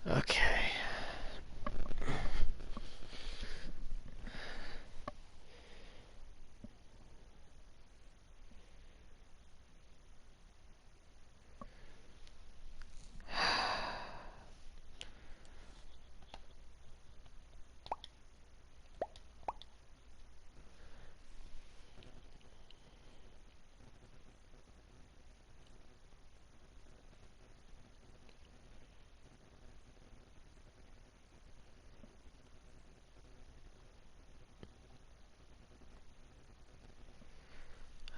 Okay.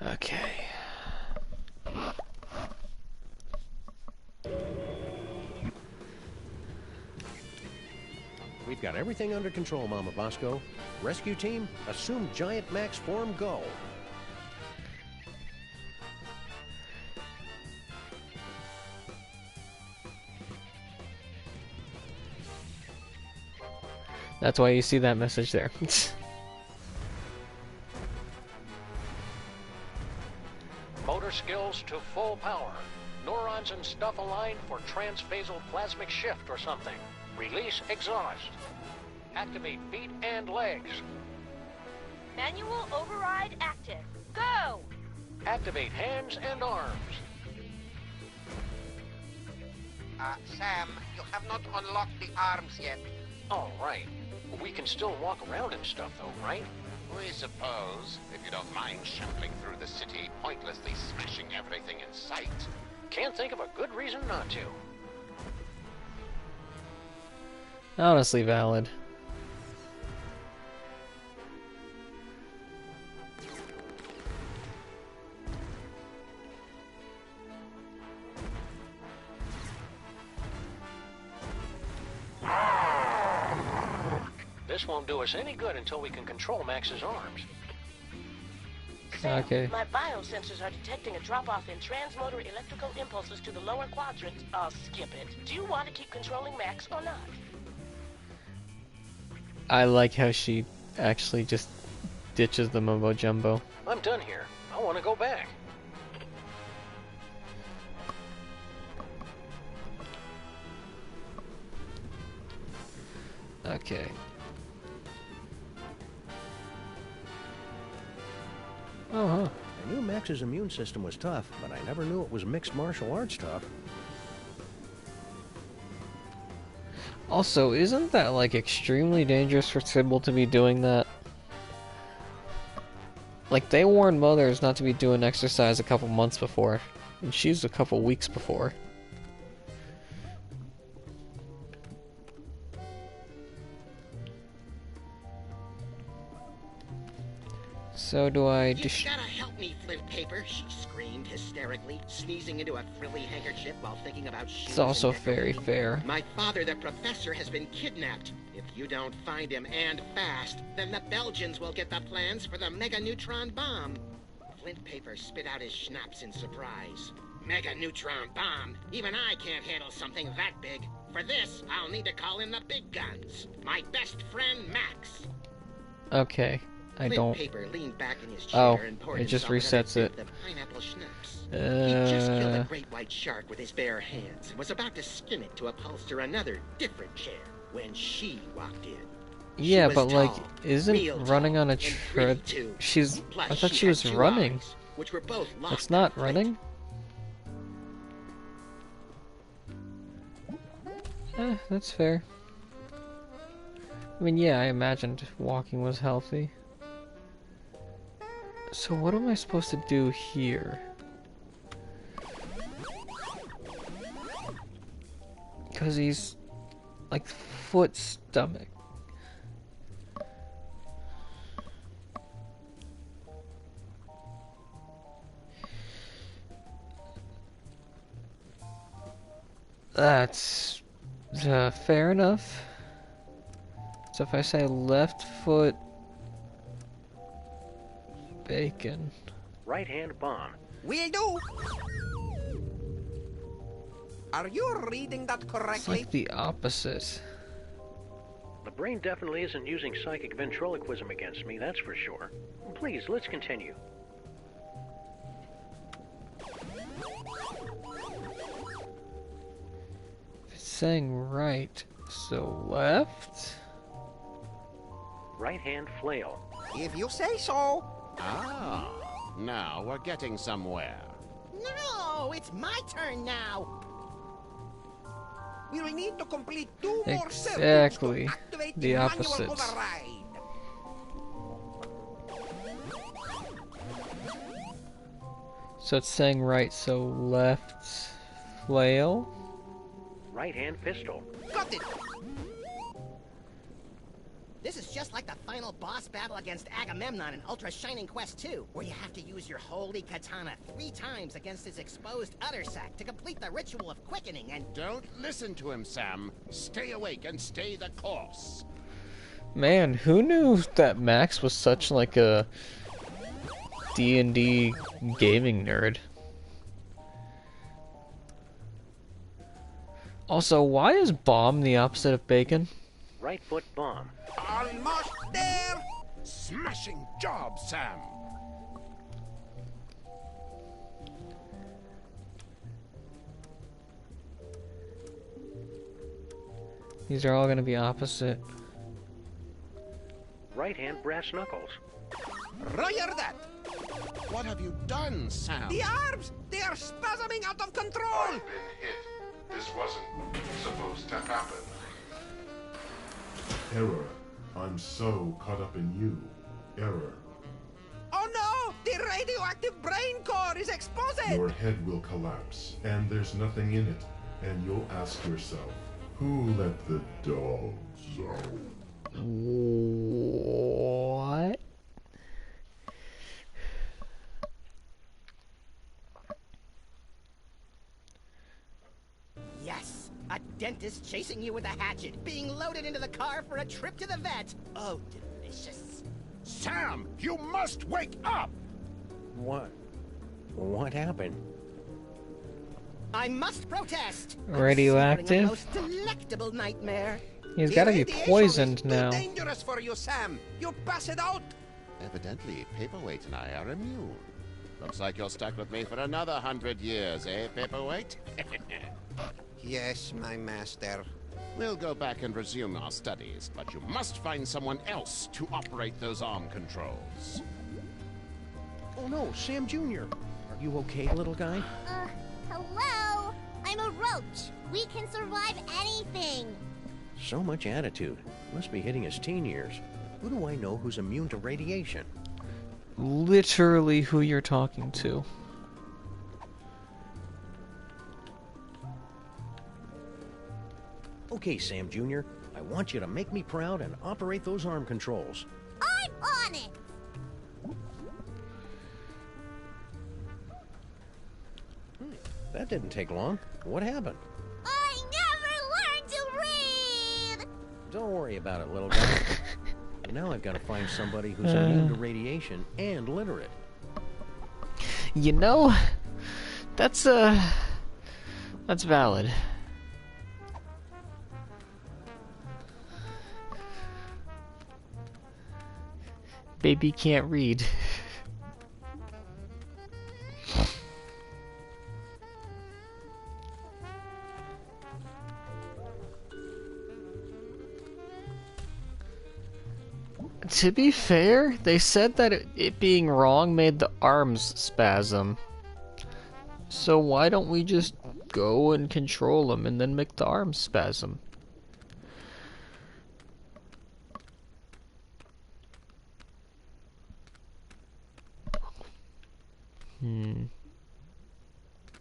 Okay. We've got everything under control, Mama Bosco. Rescue team, assume Giant Max form, go. That's why you see that message there. Motor skills to full power. Neurons and stuff aligned for transphasal plasmic shift or something. Release exhaust. Activate feet and legs. Manual override active. Go! Activate hands and arms. Sam, you have not unlocked the arms yet. All right. We can still walk around and stuff though, right? We suppose, if you don't mind shuffling through the city, pointlessly smashing everything in sight. Can't think of a good reason not to. Honestly valid. This won't do us any good until we can control Max's arms. Sam, Okay. my biosensors are detecting a drop-off in transmotor electrical impulses to the lower quadrant. I'll skip it. Do you want to keep controlling Max or not? I like how she actually just ditches the mumbo jumbo. I'm done here. I want to go back. Okay. Oh, huh. I knew Max's immune system was tough, but I never knew it was mixed martial arts tough. Also, isn't that like extremely dangerous for Sybil to be doing that? Like, they warned mothers not to be doing exercise a couple months before, and she's a couple weeks before. So do I You just... gotta help me, Flint Paper, she screamed hysterically, sneezing into a frilly handkerchief while thinking about shoes. It's also and very nectarine. fair. My father, the professor, has been kidnapped. If you don't find him, and fast, then the Belgians will get the plans for the mega-neutron bomb. Flint Paper spit out his schnapps in surprise. Mega-neutron bomb? Even I can't handle something that big. For this, I'll need to call in the big guns. My best friend, Max. Okay, I Flint don't... Paper leaned back in his chair Oh, and poured it just himself another resets sip it. of the pineapple schnapps. He just killed a great white shark with his bare hands and was about to skin it to upholster another different chair when she walked in. She Yeah, was but like, tall, isn't real running tall, on a and pretty, tread... too. She's... Plus, I thought she had was 2 running. eyes, which were both locked That's not on Flint. running? That's fair. I mean, yeah, I imagined walking was healthy. So what am I supposed to do here? Because he's like foot stomach. That's fair enough. So if I say left foot bacon. Right hand bomb. Will do. Are you reading that It's correctly? like the opposite. The brain definitely isn't using psychic ventriloquism against me, that's for sure. Please, let's continue. If it's saying right, so left? Right-hand flail. If you say so. Ah, now we're getting somewhere. No, it's my turn now. We will need to complete 2 more Exactly. circuits to activate The manual opposites. override. So it's saying right, so left flail? Right-hand pistol. Got it. This is just like the final boss battle against Agamemnon in Ultra Shining Quest 2, where you have to use your holy katana 3 times against his exposed udder sac to complete the ritual of quickening and... Don't listen to him, Sam. Stay awake and stay the course. Man, who knew that Max was such like a D&D gaming nerd? Also, why is bomb the opposite of bacon? Right foot bomb. Almost there. Smashing job, Sam. These are all gonna be opposite. Right-hand brass knuckles. Roger that. What have you done, Sam? The arms, they are spasming out of control. I've been hit. This wasn't supposed to happen. Error. I'm so caught up in you. Error. Oh no, the radioactive brain core is exposed. Your head will collapse, and there's nothing in it. And you'll ask yourself, who let the dogs out? What? Yes, a dentist chasing you with a hatchet, being loaded into the car for a trip to the vet. Oh, delicious. Sam, you must wake up! What? What happened? I must protest. Radioactive? I'm most delectable nightmare. He's The gotta be radiation poisoned is too now. dangerous for you, Sam. You pass it out. Evidently, Paperweight and I are immune. Looks like you're stuck with me for another 100 years, eh, Paperweight? Yes, my master. We'll go back and resume our studies, but you must find someone else to operate those arm controls. Oh no, Sam Jr. Are you okay, little guy? Hello? I'm a roach. We can survive anything. So much attitude. Must be hitting his teen years. Who do I know who's immune to radiation? Literally who you're talking to. Okay, Sam Jr., I want you to make me proud and operate those arm controls. I'm on it. That didn't take long. What happened? I never learned to read. Don't worry about it, little guy. Now I've got to find somebody who's immune to radiation and literate. You know, that's valid. Baby can't read. To be fair, they said that it being wrong made the arms spasm. So why don't we just go and control them and then make the arms spasm?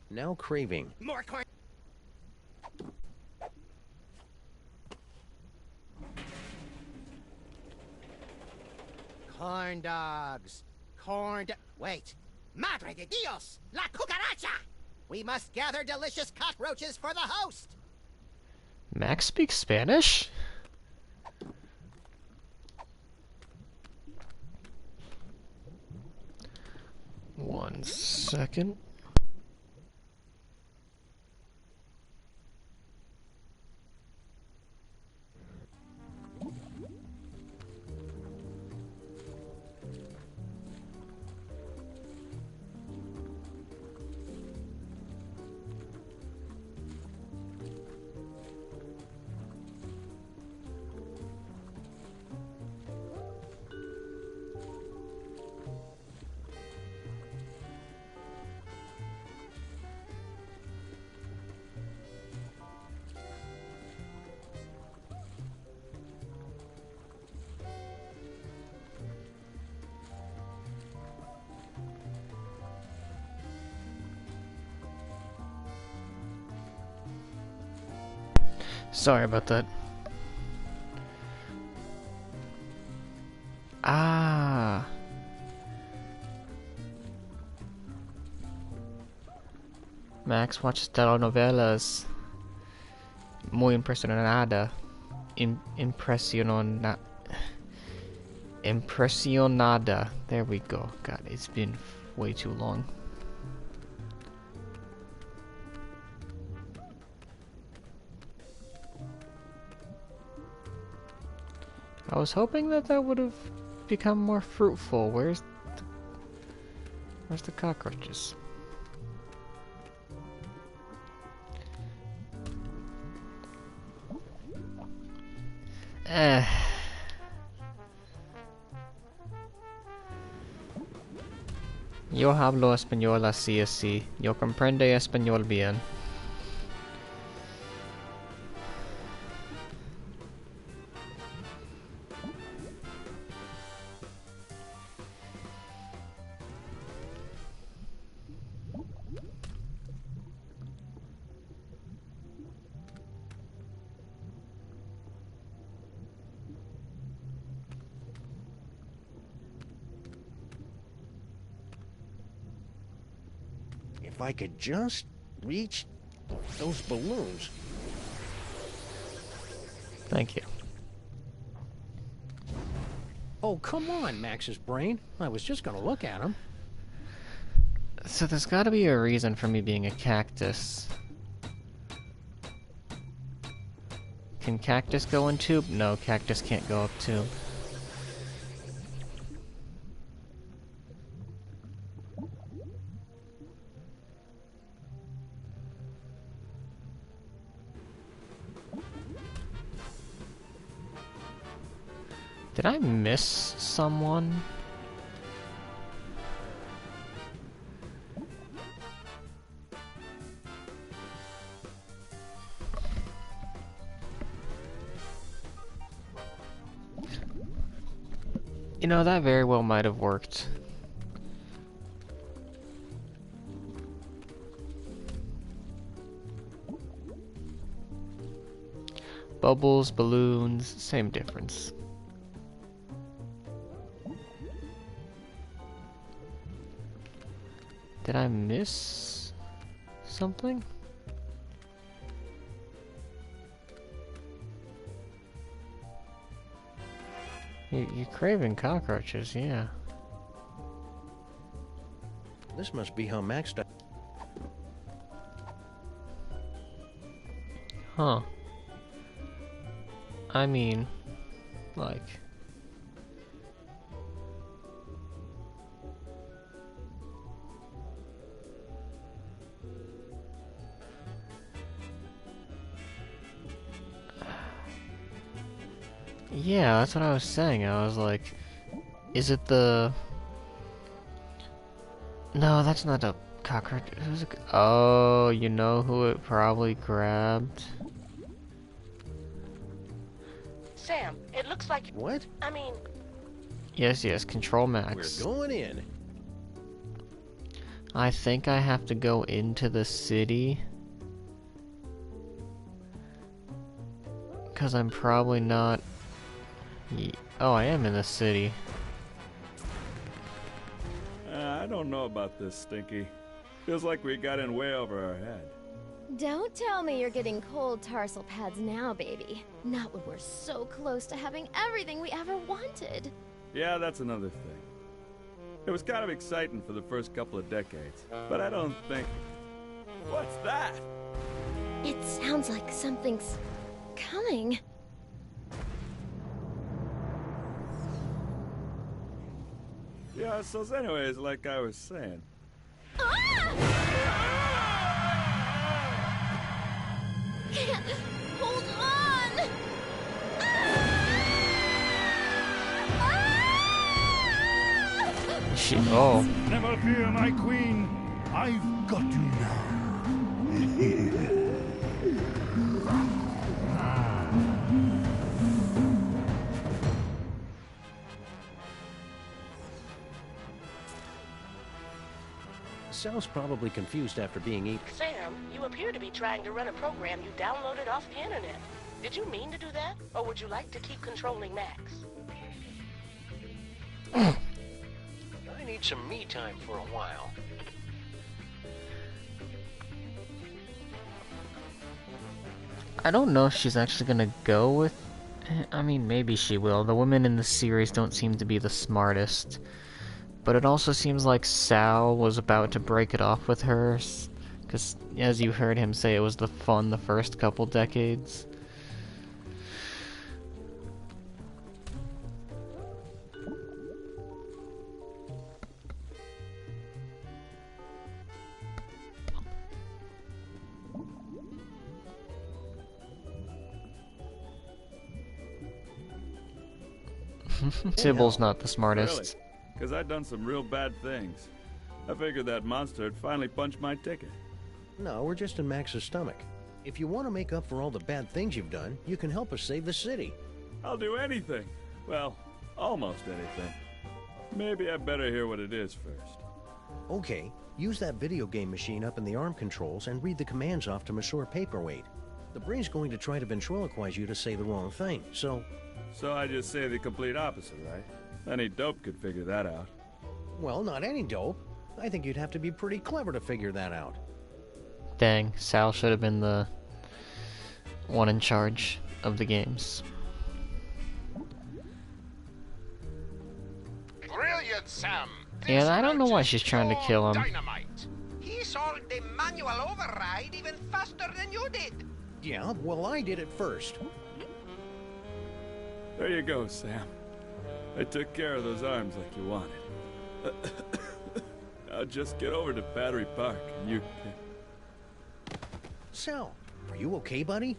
Now craving. More corn. Corn dogs. Wait. Madre de Dios! La cucaracha! We must gather delicious cockroaches for the host! Max speaks Spanish? One second. Sorry about that. Ah. Max watches telenovelas. Muy impresionada. Impresionada. There we go. God, it's been way too long. I was hoping that that would have become more fruitful. Where's the cockroaches? Yo hablo español así. Yo comprende español bien. If I could just reach those balloons. Thank you. Oh, come on, Max's brain. I was just gonna look at him. So there's gotta be a reason for me being a cactus. Can cactus go in tube? No, cactus can't go up tube. Did I miss someone? You know, that very well might have worked. Bubbles, balloons, same difference. Did I miss something? You're craving cockroaches, yeah. This must be how Max does. Huh. I mean, like... Yeah, that's what I was saying. I was like, is it the... No, that's not a cockroach. Who's a... Oh, you know who it probably grabbed? Sam, it looks like... What? I mean... Yes, Control Max. We're going in. I think I have to go into the city. Because I'm probably not... Oh, I am in the city. I don't know about this, Stinky. Feels like we got in way over our head. Don't tell me you're getting cold tarsal pads now, baby. Not when we're so close to having everything we ever wanted. Yeah, that's another thing. It was kind of exciting for the first couple of decades, but I don't think... What's that? It sounds like something's coming. Yeah, so anyways, like I was saying. Can't hold on! Oh. Never fear, my queen. I've got you now. Sal's probably confused after being eaten. Sam, you appear to be trying to run a program you downloaded off the internet. Did you mean to do that? Or would you like to keep controlling Max? I need some me time for a while. I don't know if she's actually gonna go with... I mean, maybe she will. The women in the series don't seem to be the smartest. But it also seems like Sal was about to break it off with her. Because, as you heard him say, it was the fun the first couple decades. Sybil's not the smartest. Really? Because I'd done some real bad things. I figured that monster had finally punched my ticket. No, we're just in Max's stomach. If you want to make up for all the bad things you've done, you can help us save the city. I'll do anything. Well, almost anything. Maybe I better hear what it is first. Okay, use that video game machine up in the arm controls and read the commands off to Monsieur Paperweight. The brain's going to try to ventriloquize you to say the wrong thing, so... So I just say the complete opposite, right? Any dope could figure that out. Well, not any dope. I think you'd have to be pretty clever to figure that out. Dang, Sal should have been the one in charge of the games. Brilliant, Sam! Yeah, I don't know why she's trying to kill him. Dynamite! He solved the manual override even faster than you did. Yeah, well, I did it first. There you go, Sam. I took care of those arms like you wanted. Now just get over to Battery Park and you can... Sal, are you okay, buddy?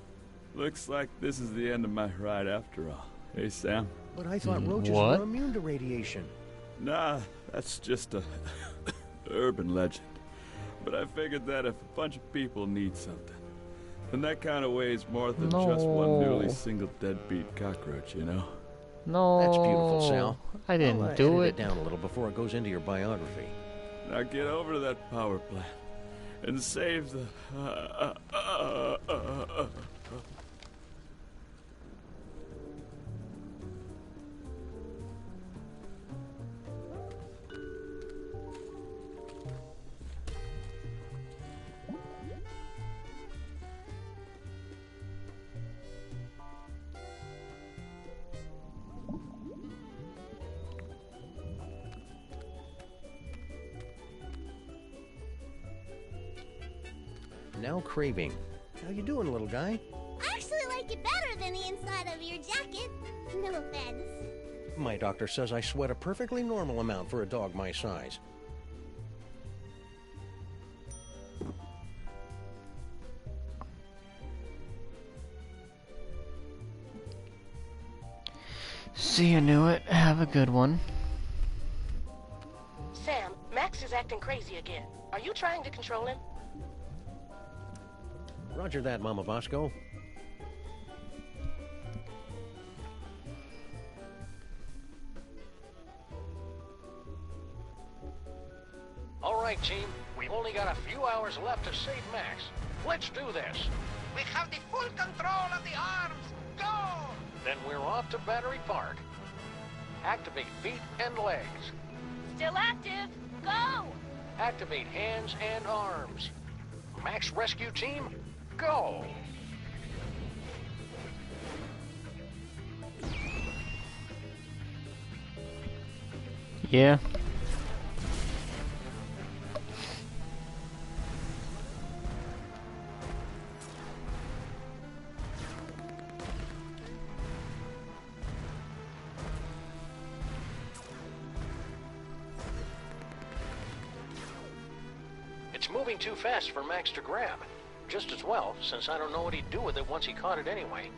Looks like this is the end of my ride after all. Hey, Sam? But I thought roaches were immune to radiation. Nah, that's just a urban legend. But I figured that if a bunch of people need something, then that kind of weighs more than just one newly single deadbeat cockroach, you know? No. That's beautiful, Sal. I didn't I'll, do edit it down a little before it goes into your biography. Now get over to that power plant and save the... Now craving. How you doing, little guy? I actually like it better than the inside of your jacket. No offense. My doctor says I sweat a perfectly normal amount for a dog my size. See you knew it. Have a good one. Sam, Max is acting crazy again. Are you trying to control him? Roger that, Mama Vasco. All right, team. We've only got a few hours left to save Max. Let's do this. We have the full control of the arms. Go! Then we're off to Battery Park. Activate feet and legs. Still active. Go! Activate hands and arms. Max Rescue Team, go! Yeah. It's moving too fast for Max to grab. Just as well, since I don't know what he'd do with it once he caught it anyway.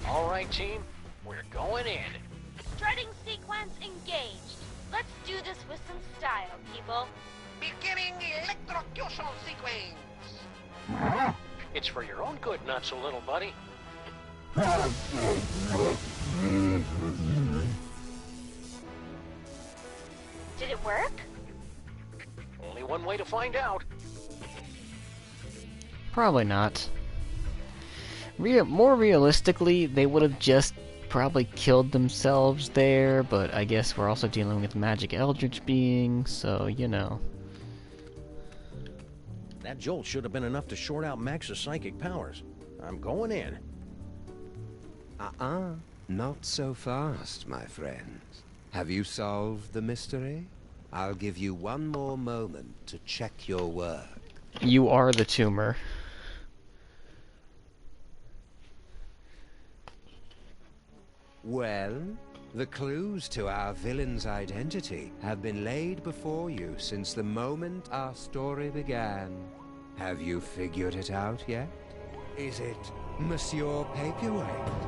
All right, team, we're going in. Strutting sequence engaged. Let's do this with some style, people. Beginning electrocution sequence. It's for your own good, not so little buddy. Did it work? Only one way to find out. Probably not. More realistically, they would have just probably killed themselves there, but I guess we're also dealing with magic eldritch beings, so, you know. That jolt should have been enough to short out Max's psychic powers. I'm going in. Not so fast, my friends. Have you solved the mystery? I'll give you one more moment to check your work. You are the tumor. Well, the clues to our villain's identity have been laid before you since the moment our story began. Have you figured it out yet? Is it Monsieur Paperweight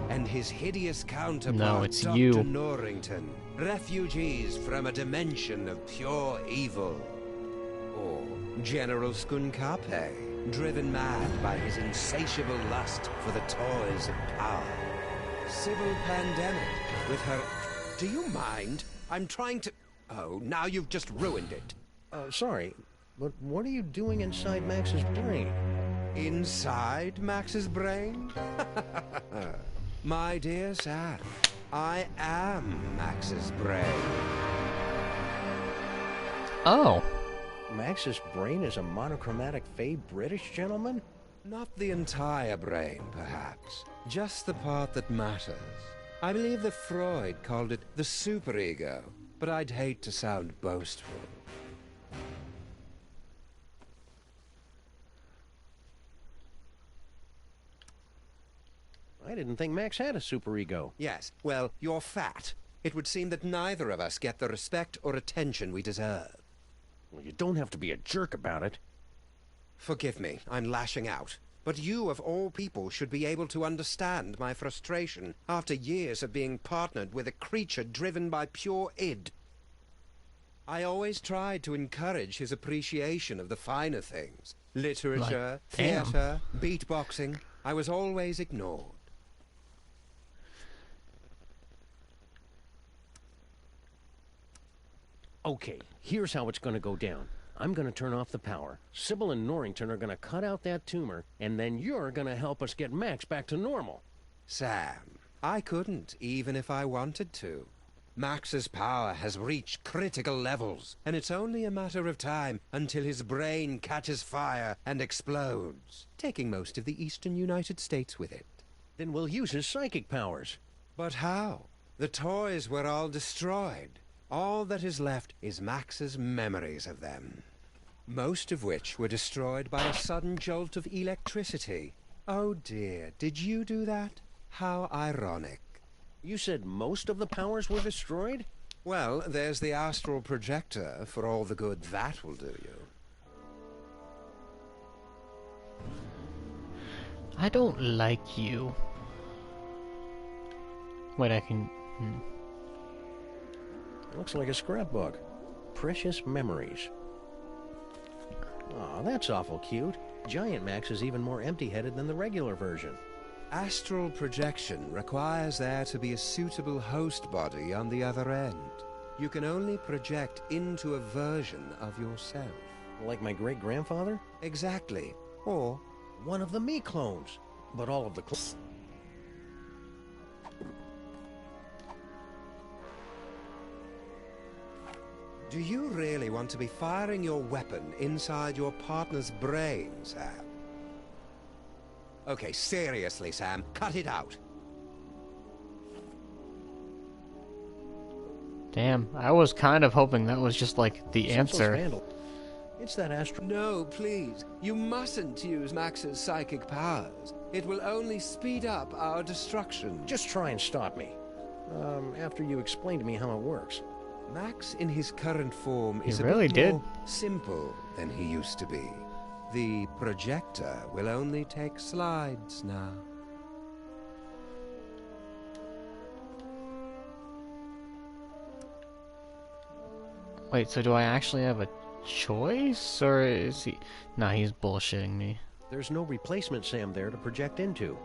and his hideous counterpart, No, it's Dr. you. Norrington, refugees from a dimension of pure evil? Or General Skunkape, driven mad by his insatiable lust for the toys of power? Sybil Pandemic, with her... Do you mind? I'm trying to... Oh, now you've just ruined it. Sorry, but what are you doing inside Max's brain? Inside Max's brain? My dear Sam, I am Max's brain. Oh. Max's brain is a monochromatic Fey British gentleman? Not the entire brain, perhaps. Just the part that matters. I believe that Freud called it the superego, but I'd hate to sound boastful. I didn't think Max had a superego. Yes, well, you're fat. It would seem that neither of us get the respect or attention we deserve. Well, you don't have to be a jerk about it. Forgive me, I'm lashing out. But you, of all people, should be able to understand my frustration after years of being partnered with a creature driven by pure id. I always tried to encourage his appreciation of the finer things. Literature, theater, beatboxing. I was always ignored. Okay, here's how it's gonna go down. I'm gonna turn off the power. Sybil and Norrington are gonna cut out that tumor, and then you're gonna help us get Max back to normal. Sam, I couldn't, even if I wanted to. Max's power has reached critical levels, and it's only a matter of time until his brain catches fire and explodes, taking most of the eastern United States with it. Then we'll use his psychic powers. But how? The toys were all destroyed. All that is left is Max's memories of them. Most of which were destroyed by a sudden jolt of electricity. Oh dear, did you do that? How ironic. You said most of the powers were destroyed? Well, there's the astral projector, for all the good that will do you. I don't like you. Wait, I can... Looks like a scrapbook. Precious memories. Aw, that's awful cute. Giant Max is even more empty-headed than the regular version. Astral projection requires there to be a suitable host body on the other end. You can only project into a version of yourself. Like my great-grandfather? Exactly. Or one of the me clones. But all of the clones... Do you really want to be firing your weapon inside your partner's brain, Sam? Okay, seriously, Sam, cut it out. Damn, I was kind of hoping that was just like the answer. It's that astral... No, please. You mustn't use Max's psychic powers. It will only speed up our destruction. Just try and stop me. After you explain to me how it works. Max in his current form is really a bit more simple than he used to be. The projector will only take slides now. Wait, so do I actually have a choice? Or is he... Nah, he's bullshitting me. There's no replacement SAM there to project into.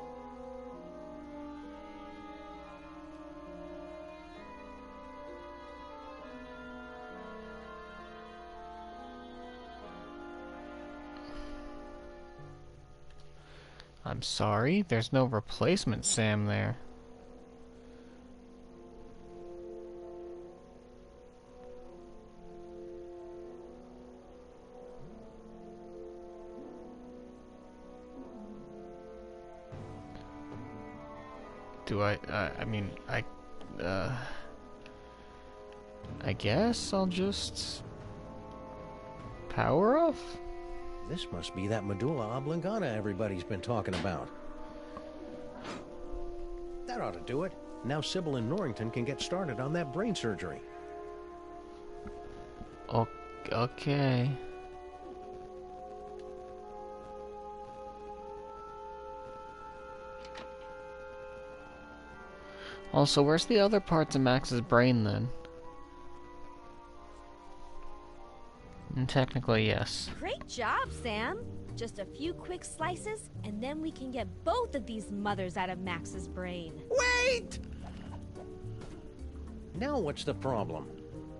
I'm sorry, there's no replacement SAM there. Do I guess I'll just power off? This must be that medulla oblongata everybody's been talking about. That ought to do it. Now Sybil and Norrington can get started on that brain surgery. Okay. Also, where's the other parts of Max's brain then? And technically, yes. Great job, Sam. Just a few quick slices, and then we can get both of these mothers out of Max's brain. Wait! Now what's the problem?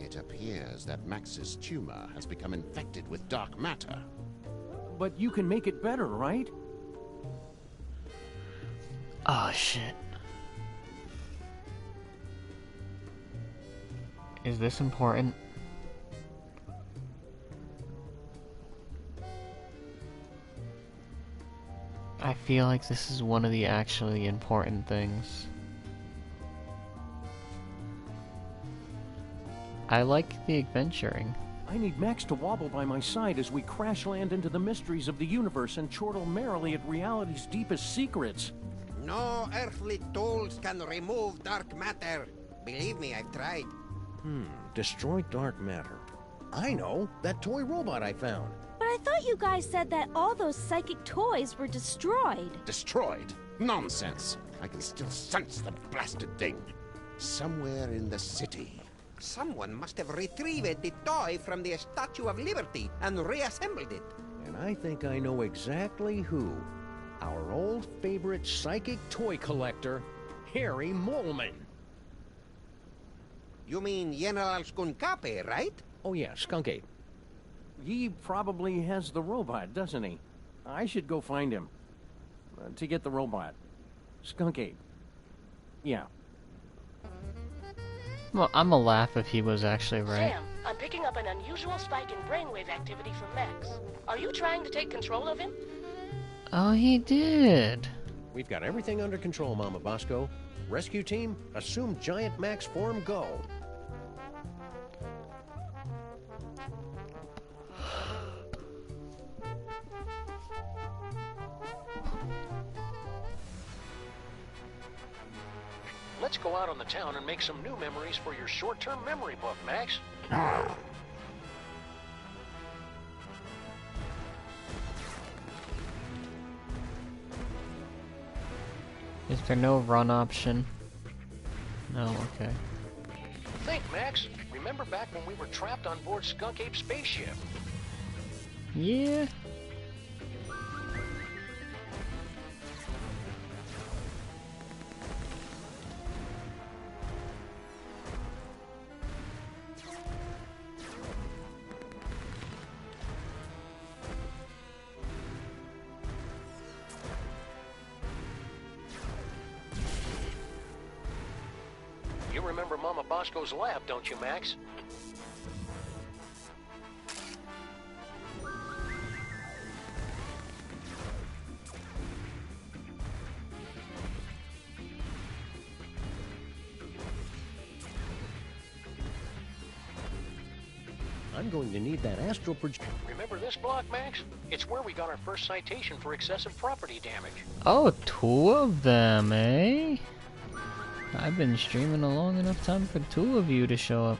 It appears that Max's tumor has become infected with dark matter. But you can make it better, right? Oh, shit. Is this important? I feel like this is one of the actually important things. I like the adventuring. I need Max to wobble by my side as we crash land into the mysteries of the universe and chortle merrily at reality's deepest secrets. No earthly tools can remove dark matter. Believe me, I've tried. Destroy dark matter. I know, that toy robot I found. But I thought you guys said that all those psychic toys were destroyed. Destroyed? Nonsense! I can still sense the blasted thing. Somewhere in the city. Someone must have retrieved the toy from the Statue of Liberty and reassembled it. And I think I know exactly who. Our old favorite psychic toy collector, Harry Molman. You mean General Skunkape, right? Oh yeah, Skunk Ape. He probably has the robot, doesn't he? I should go find him. To get the robot. Skunk Ape. Yeah. Well, I'ma laugh if he was actually right. Sam, I'm picking up an unusual spike in brainwave activity from Max. Are you trying to take control of him? Oh, he did. We've got everything under control, Mama Bosco. Rescue team, assume Giant Max form, go. Let's go out on the town and make some new memories for your short-term memory book, Max. Is there no run option? No, okay. Think, Max. Remember back when we were trapped on board Skunk Ape's spaceship? Yeah. You remember Mama Bosco's lab, don't you, Max? I'm going to need that astral projector. Remember this block, Max? It's where we got our first citation for excessive property damage. Oh, 2 of them, eh? I've been streaming a long enough time for 2 of you to show up.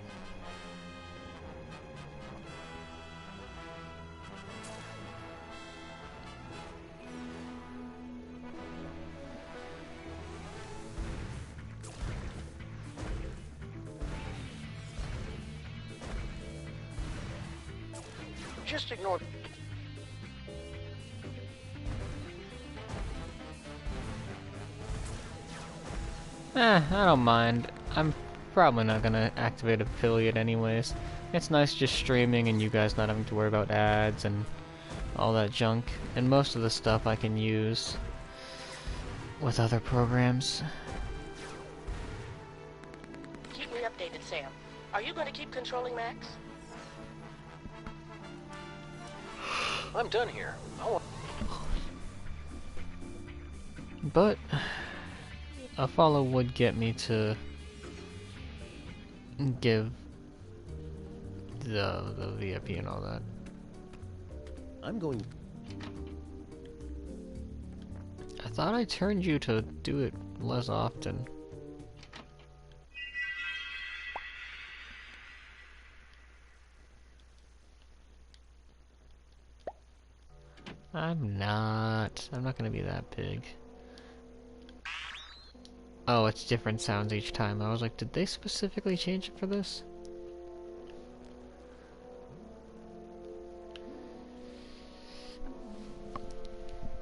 Just ignore... I don't mind. I'm probably not gonna activate affiliate anyways. It's nice just streaming and you guys not having to worry about ads and all that junk. And most of the stuff I can use with other programs. Keep me updated, Sam. Are you going to keep controlling Max? I'm done here. But a follow would get me to give the VIP and all that. I'm going... I thought I turned you to do it less often. I'm not gonna be that big. Oh, it's different sounds each time. I was like, did they specifically change it for this?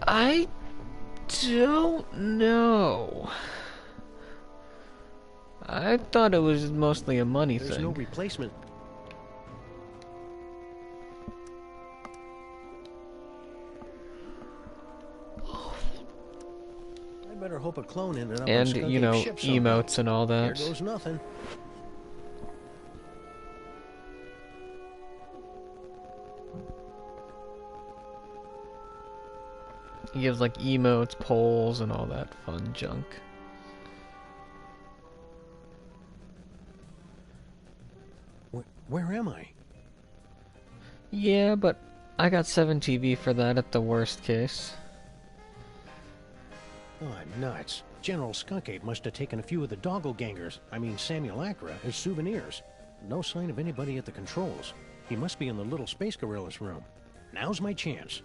I don't know. I thought it was mostly a money thing. There's no replacement. I better hope a clone ended up on And, Skunk you know, Ape's ship somehow. emotes and all that. Here goes nothing. He gives like emotes, polls, and all that fun junk. Where am I? Yeah, but I got 7TV for that at the worst case. Oh, I'm nuts. General Skunk Ape must have taken a few of the doppelgangers, Simulacra, as souvenirs. No sign of anybody at the controls. He must be in the little Space Gorillas room. Now's my chance.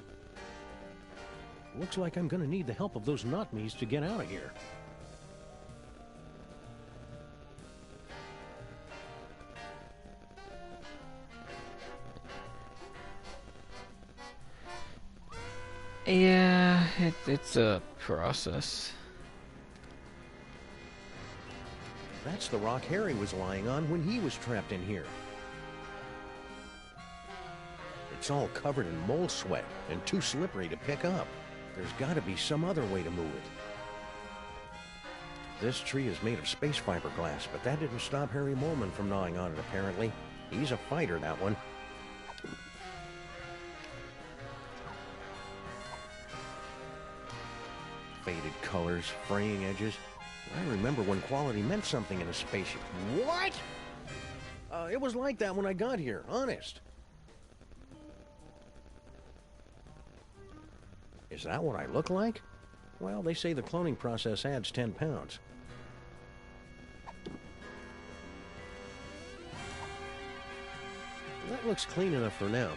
Looks like I'm gonna need the help of those not-me's to get out of here. Yeah, it's a process. That's the rock Harry was lying on when he was trapped in here. It's all covered in mole sweat and too slippery to pick up. There's gotta be some other way to move it. This tree is made of space fiberglass, but that didn't stop Harry Molman from gnawing on it, apparently. He's a fighter, that one. Faded colors, fraying edges. I remember when quality meant something in a spaceship. What? It was like that when I got here, honest. Is that what I look like? Well, they say the cloning process adds 10 pounds. That looks clean enough for now.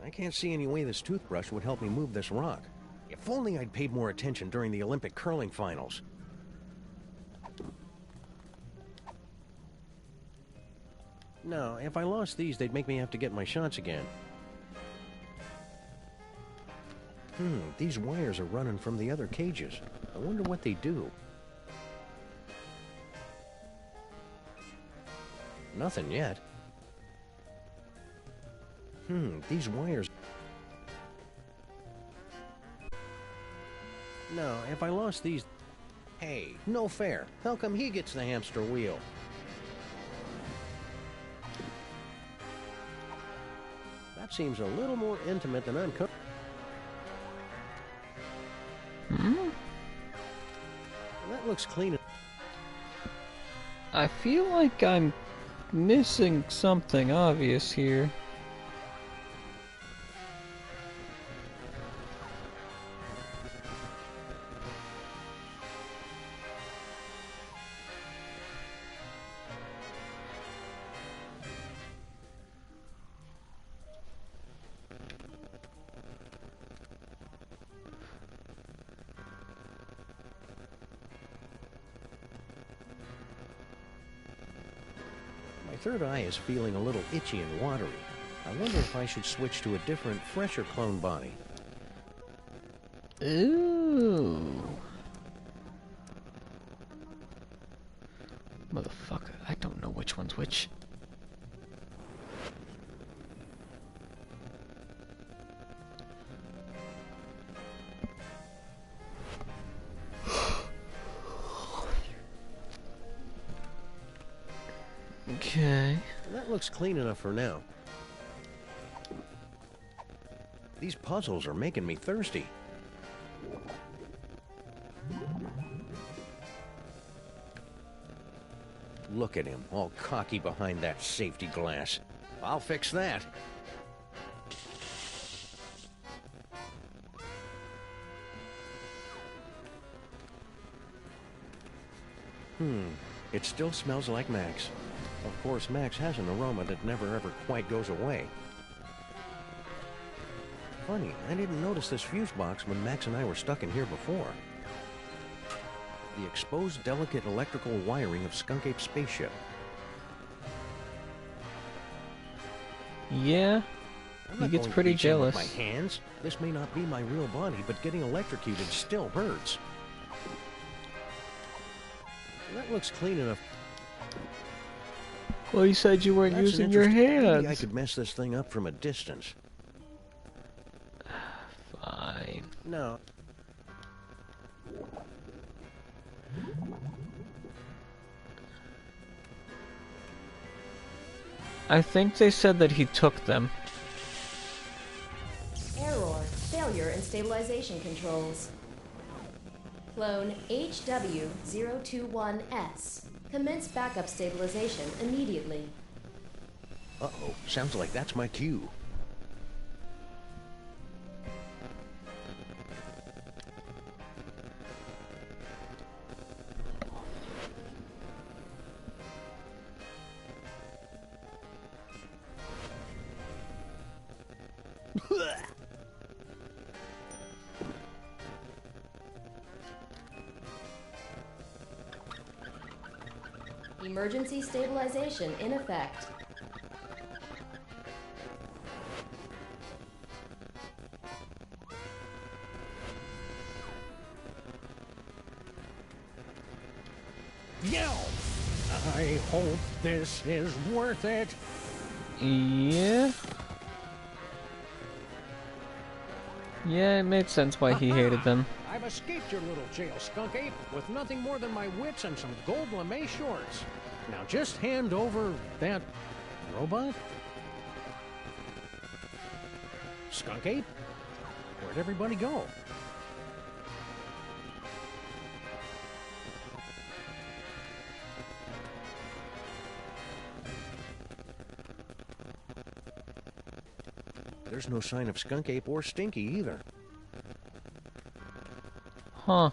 I can't see any way this toothbrush would help me move this rock. If only I'd paid more attention during the Olympic curling finals. No, if I lost these, they'd make me have to get my shots again. These wires are running from the other cages. I wonder what they do. Nothing yet. These wires... No, if I lost these... Hey, no fair. How come he gets the hamster wheel? That seems a little more intimate than I'm... That looks clean. I feel like I'm missing something obvious here. My third eye is feeling a little itchy and watery. I wonder if I should switch to a different, fresher clone body. Ooh. Motherfucker, I don't know which one's which. Okay. That looks clean enough for now. These puzzles are making me thirsty. Look at him, all cocky behind that safety glass. I'll fix that. It still smells like Max. Of course, Max has an aroma that never ever quite goes away. Funny, I didn't notice this fuse box when Max and I were stuck in here before. The exposed delicate electrical wiring of Skunk Ape's spaceship. Yeah, he gets pretty jealous. With my hands. This may not be my real body, but getting electrocuted still hurts. That looks clean enough. Well, you said you weren't using your hands. Maybe I could mess this thing up from a distance. Fine. No. I think they said that he took them. Error. Failure in stabilization controls. Clone HW021S. Commence backup stabilization immediately. Uh-oh. Sounds like that's my cue. Emergency stabilization in effect. Yell! I hope this is worth it. Yeah. Yeah, it made sense why he hated them. I've escaped your little jail, Skunk Ape, with nothing more than my wits and some gold lame shorts. Now just hand over that robot. Skunk Ape? Where'd everybody go? There's no sign of Skunk Ape or Stinky either. Huh.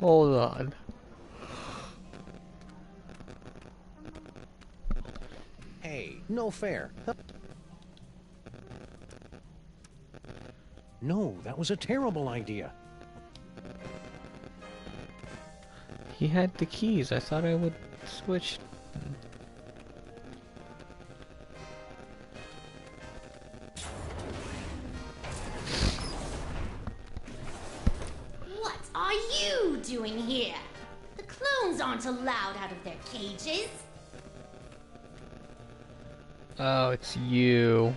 Hold on. Hey, no fair. No, that was a terrible idea. He had the keys. I thought I would switch. What are you doing here? The clones aren't allowed out of their cages. Oh, it's you.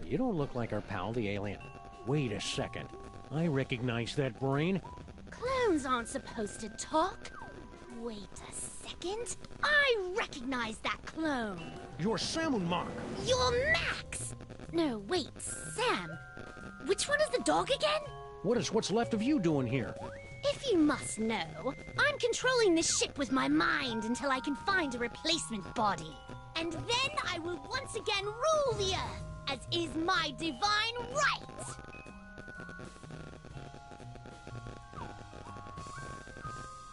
You don't look like our pal, the alien. Wait a second. I recognize that brain. Clones aren't supposed to talk. Wait a second. I recognize that clone. You're Samu Mark. You're Max. No, wait, Sam. Which one is the dog again? What is what's left of you doing here? If you must know, I'm controlling this ship with my mind until I can find a replacement body. And then I will once again rule the Earth, as is my divine right.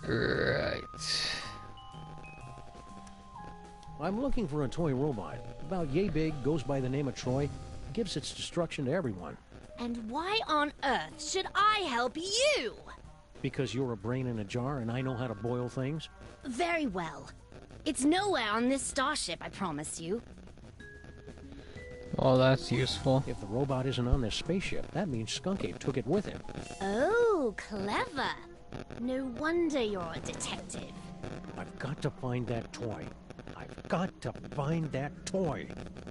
Right. I'm looking for a toy robot. About yay big, goes by the name of Troy, gives its destruction to everyone. And why on earth should I help you? Because you're a brain in a jar and I know how to boil things? Very well. It's nowhere on this starship, I promise you. Oh, that's useful. If the robot isn't on this spaceship, that means Skunk Ape took it with him. Oh, clever. No wonder you're a detective. I've got to find that toy. I've got to find that toy.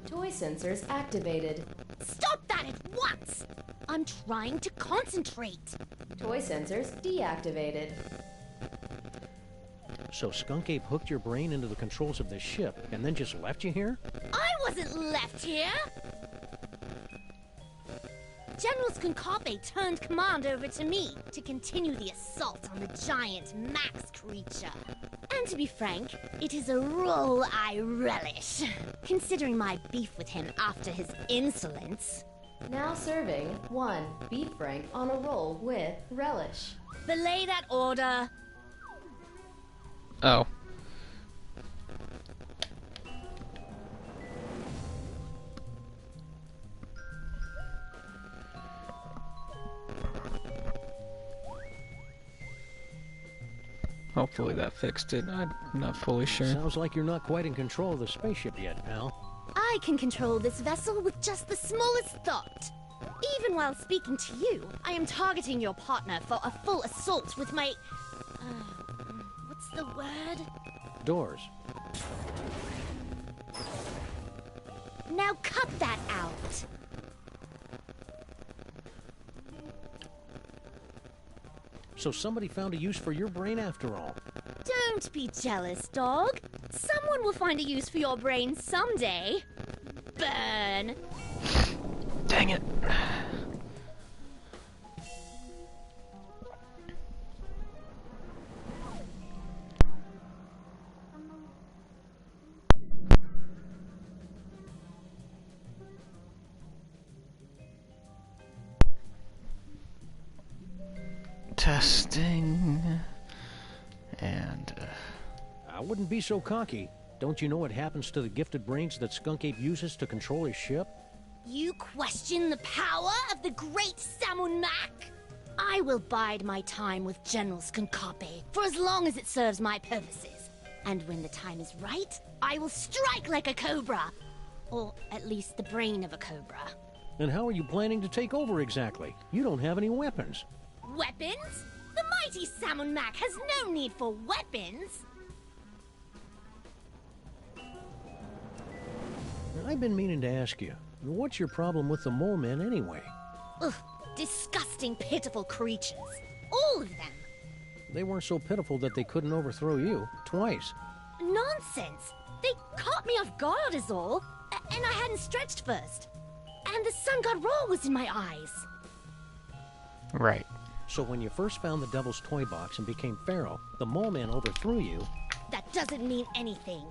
Toy sensors activated. Stop that at once! I'm trying to concentrate. Toy sensors deactivated. So Skunk Ape hooked your brain into the controls of this ship and then just left you here? I wasn't left here! General Skunkape turned command over to me to continue the assault on the giant Max creature. And to be frank, it is a role I relish, considering my beef with him after his insolence. Now serving 1 beef frank on a roll with relish. Belay that order. Oh. Hopefully that fixed it. I'm not fully sure. Sounds like you're not quite in control of the spaceship yet, pal. I can control this vessel with just the smallest thought. Even while speaking to you, I am targeting your partner for a full assault with my... what's the word? Doors. Now cut that out. So somebody found a use for your brain after all. Don't be jealous, dog. Someone will find a use for your brain someday. Burn. Dang it. Testing. And, I wouldn't be so cocky. Don't you know what happens to the gifted brains that Skunk Ape uses to control his ship? You question the power of the great Samun Mak? I will bide my time with General Skunkape for as long as it serves my purposes. And when the time is right, I will strike like a cobra. Or at least the brain of a cobra. And how are you planning to take over exactly? You don't have any weapons. Weapons? The mighty Samun Mak has no need for weapons. I've been meaning to ask you, what's your problem with the mole men anyway? Ugh, disgusting, pitiful creatures. All of them. They weren't so pitiful that they couldn't overthrow you twice. Nonsense. They caught me off guard is all. And I hadn't stretched first. And the sun god Ra was in my eyes. right. So when you first found the Devil's Toy Box and became Pharaoh, the mole man overthrew you. That doesn't mean anything.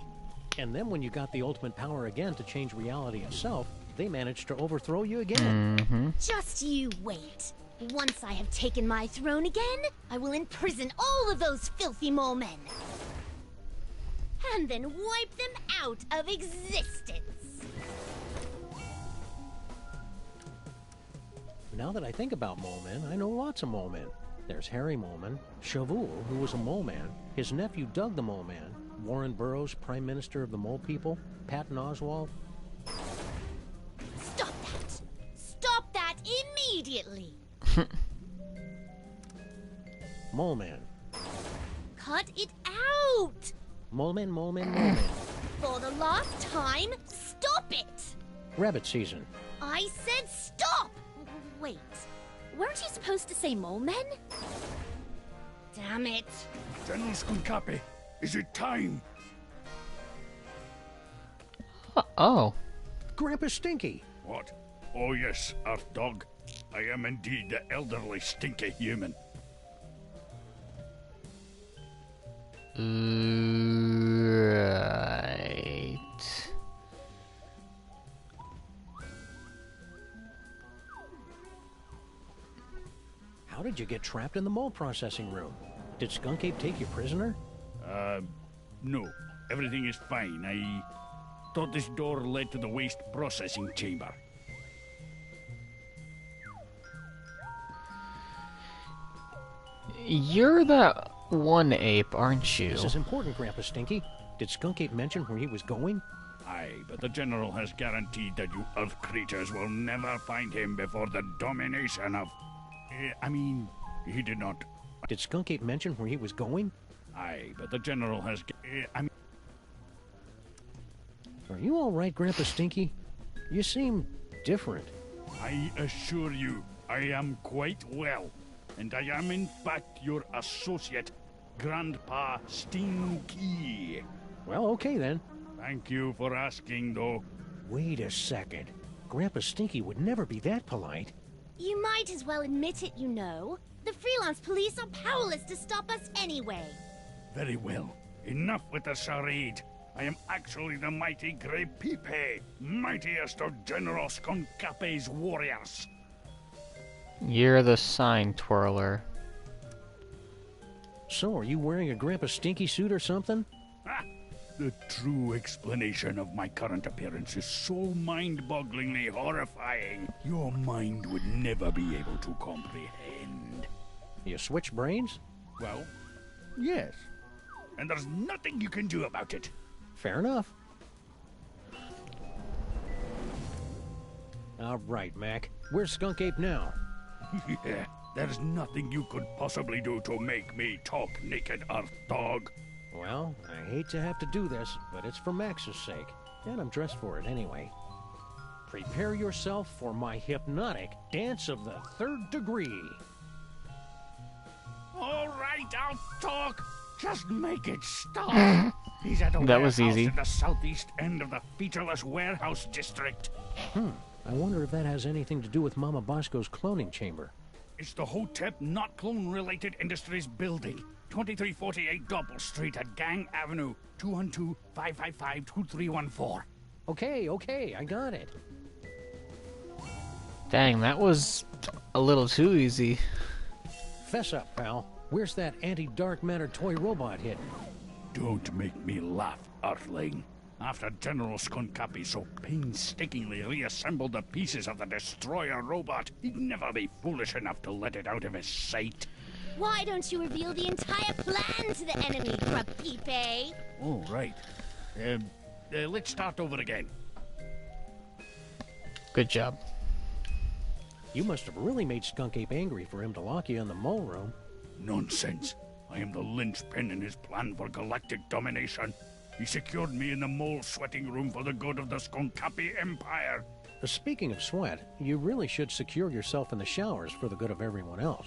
And then when you got the ultimate power again to change reality itself, they managed to overthrow you again. Just you wait. Once I have taken my throne again, I will imprison all of those filthy mole men. And then wipe them out of existence. Now that I think about mole men, I know lots of mole men. There's Harry Moleman, Shavul, who was a mole man, his nephew Doug the Mole Man, Warren Burroughs, Prime Minister of the Mole People, Patton Oswalt. Stop that! Stop that immediately! Mole Man. Cut it out! Mole Man, Mole Man, Mole Man. For the last time, stop it! Rabbit season. I said stop! Wait, weren't you supposed to say mole men? Damn it. General Skunkape, is it time? Oh. Grandpa Stinky. What? Oh yes, Earth Dog. I am indeed the elderly stinky human. Right. How did you get trapped in the mole processing room? Did Skunk Ape take you prisoner? No. Everything is fine. I thought this door led to the waste processing chamber. You're that one ape, aren't you? This is important, Grandpa Stinky. Did Skunk Ape mention where he was going? Aye, but the General has guaranteed that you Earth creatures will never find him before the domination of... he did not... Did Skunk Ape mention where he was going? Aye, but the General has... Are you all right, Grandpa Stinky? You seem different. I assure you, I am quite well. And I am in fact your associate, Grandpa Stinky. Well, okay then. Thank you for asking, though. Wait a second. Grandpa Stinky would never be that polite. You might as well admit it, you know. The freelance police are powerless to stop us anyway. Very well. Enough with the charade. I am actually the mighty Grey Pipe, mightiest of General Skonkape's warriors. You're the sign twirler. So, are you wearing a Grandpa Stinky suit or something? Ah, the true explanation of my current appearance is so mind-bogglingly horrifying, your mind would never be able to comprehend. You switch brains? Well, yes. And there's nothing you can do about it. Fair enough. All right, Mac. Where's Skunk Ape now? Yeah, there's nothing you could possibly do to make me talk, naked Earth Dog. Well, I hate to have to do this, but it's for Max's sake. And I'm dressed for it anyway. Prepare yourself for my hypnotic dance of the 3rd degree. All right, I'll talk. Just make it stop. He's at a That was warehouse easy. in the southeast end of the featureless warehouse district. I wonder if that has anything to do with Mama Bosco's cloning chamber. It's the Hotep Not Clone-Related Industries Building, 2348 Doppel Street at Gang Avenue, 212-555-2314. Okay, I got it. Dang, that was a little too easy. Fess up, pal. Where's that anti-dark matter toy robot hidden? Don't make me laugh, Earthling. After General Skonkapi so painstakingly reassembled the pieces of the destroyer robot, he'd never be foolish enough to let it out of his sight. Why don't you reveal the entire plan to the enemy, Grub Pipe? Oh, right. Let's start over again. Good job. You must have really made Skunk Ape angry for him to lock you in the mole room. Nonsense. I am the linchpin in his plan for galactic domination. He secured me in the mole sweating room for the good of the Skonkapi Empire. Speaking of sweat, you really should secure yourself in the showers for the good of everyone else.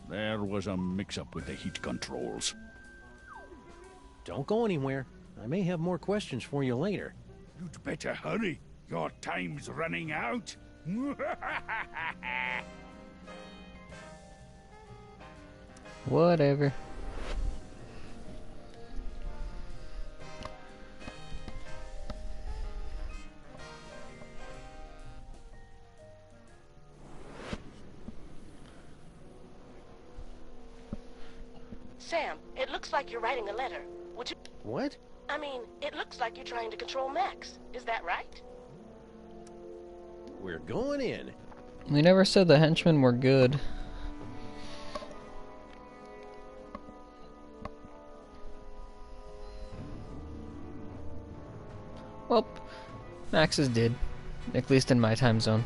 There was a mix-up with the heat controls. Don't go anywhere. I may have more questions for you later. You'd better hurry. Your time's running out. Whatever. Sam, it looks like you're writing a letter. Would you... What? I mean, it looks like you're trying to control Max. Is that right? We're going in. We never said the henchmen were good. Well, Max's did. At least in my time zone.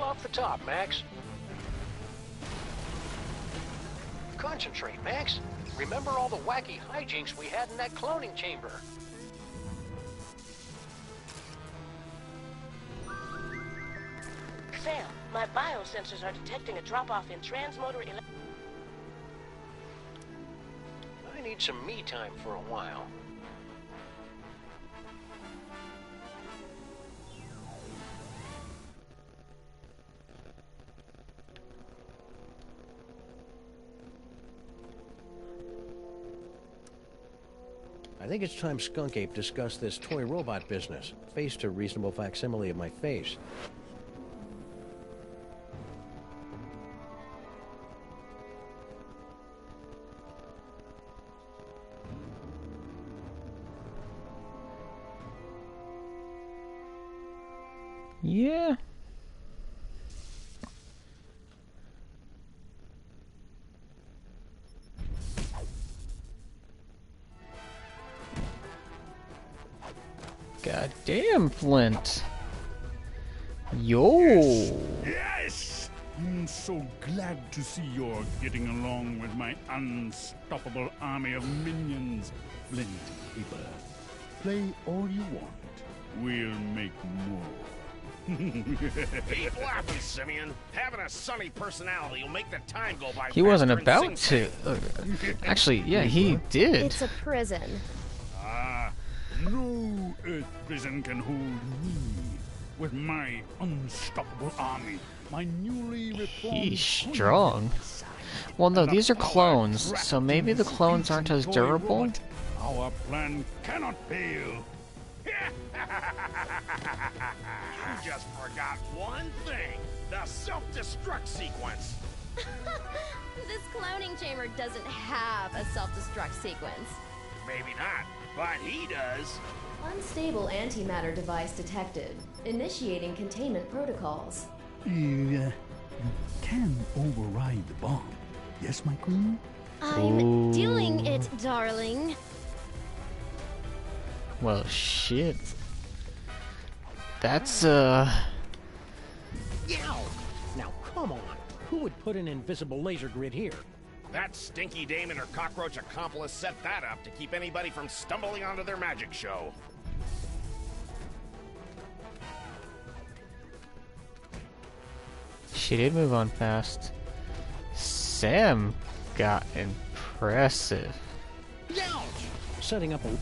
Off the top, Max. Concentrate, Max. Remember all the wacky hijinks we had in that cloning chamber. Sam, my biosensors are detecting a drop-off in transmotor I need some me time for a while. I think it's time Skunk Ape discussed this toy robot business. Faced a reasonable facsimile of my face. Yeah. God damn, Flint. Yo. Yes! I'm so glad to see you're getting along with my unstoppable army of minions. Flint Paper. Play all you want. We'll make more. Keep laughing, Simeon. Having a sunny personality will make the time go by. He wasn't faster about in to. Sing Actually, yeah, he did. It's a prison. Ah, no Earth prison can hold me. With my unstoppable army, my newly reformed... He's strong. Well, no, these are clones, so maybe the clones aren't as durable. Our plan cannot fail. You just forgot one thing. The self-destruct sequence. This cloning chamber doesn't have a self-destruct sequence. Maybe not, but he does. Unstable antimatter device detected. Initiating containment protocols. You can override the bomb. Yes, my queen? I'm doing it, darling. Well, shit. That's, Yow! Now, come on. Who would put an invisible laser grid here? That stinky dame and her cockroach accomplice set that up to keep anybody from stumbling onto their magic show. she did move on fast. Sam got impressive. Yow! Setting up a...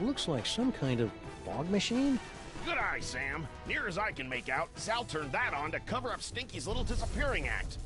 Looks like some kind of fog machine? Good eye, Sam. Near as I can make out, Sal turned that on to cover up Stinky's little disappearing act.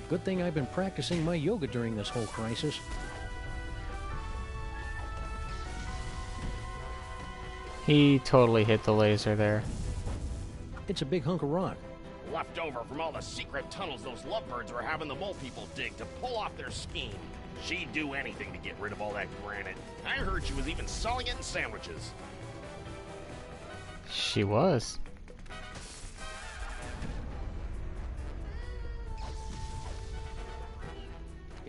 Good thing I've been practicing my yoga during this whole crisis. He totally hit the laser there. It's a big hunk of rock. Left over from all the secret tunnels those lovebirds were having the mole people dig to pull off their scheme. She'd do anything to get rid of all that granite. I heard she was even selling it in sandwiches. She was.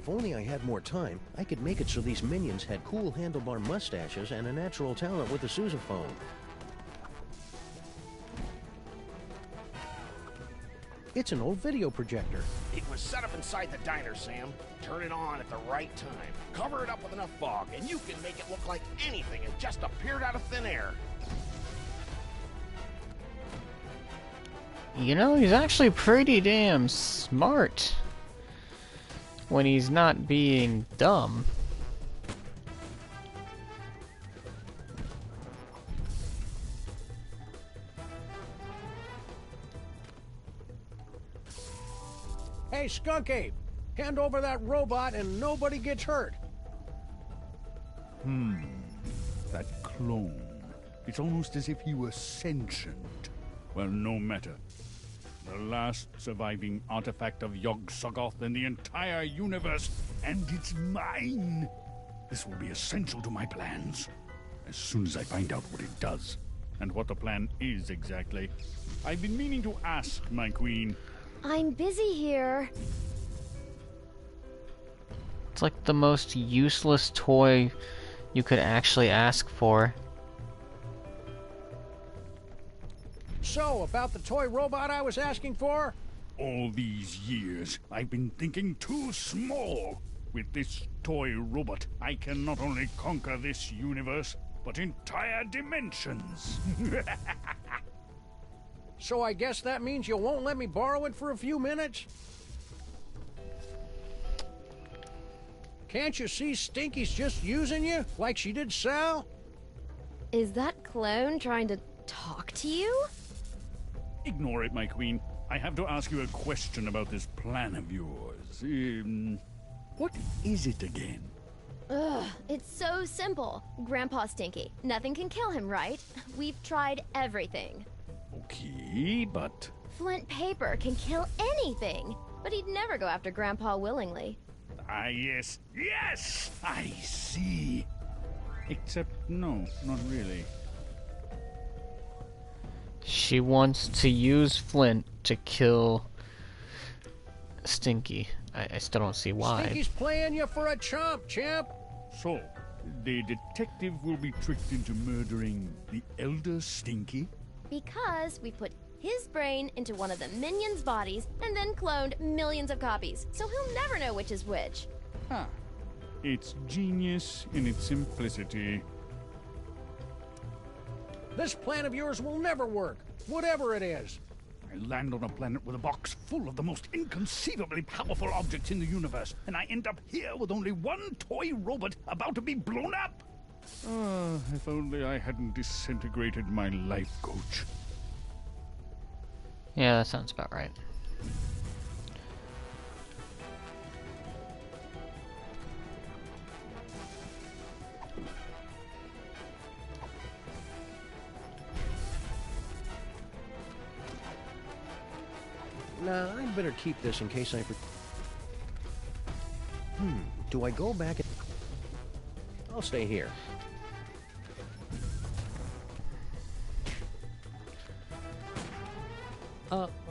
If only I had more time, I could make it so these minions had cool handlebar mustaches and a natural talent with the sousaphone. It's an old video projector. It was set up inside the diner, Sam. Turn it on at the right time. Cover it up with enough fog, and you can make it look like anything had just appeared out of thin air. You know, he's actually pretty damn smart. When he's not being dumb. Hey, Skunk Ape! Hand over that robot and nobody gets hurt. That clone. It's almost as if he were sentient. Well, no matter. The last surviving artifact of Yog-Sothoth in the entire universe, and it's mine! This will be essential to my plans. As soon as I find out what it does, and what the plan is exactly. I've been meaning to ask, my queen. I'm busy here. It's like the most useless toy you could actually ask for. So, about the toy robot I was asking for? All these years, I've been thinking too small. With this toy robot, I can not only conquer this universe, but entire dimensions. So I guess that means you won't let me borrow it for a few minutes? Can't you see Stinky's just using you, like she did Sal? Is that clone trying to talk to you? Ignore it, my queen. I have to ask you a question about this plan of yours. What is it again? Ugh, it's so simple. Grandpa Stinky. Nothing can kill him, right? We've tried everything. Okay, but... Flint paper can kill anything, but he'd never go after Grandpa willingly. Ah, yes. Yes! I see. Except, no, not really. She wants to use Flint to kill Stinky. I still don't see why. Stinky's playing you for a chump, champ. So, the detective will be tricked into murdering the Elder Stinky? Because we put his brain into one of the minions' bodies and then cloned millions of copies, so he'll never know which is which. Ah. It's genius in its simplicity. This plan of yours will never work, whatever it is. I land on a planet with a box full of the most inconceivably powerful objects in the universe, and I end up here with only one toy robot about to be blown up. Ah, if only I hadn't disintegrated my life coach. Yeah, that sounds about right. Nah, I'd better keep this in case I... do I go back and... I'll stay here.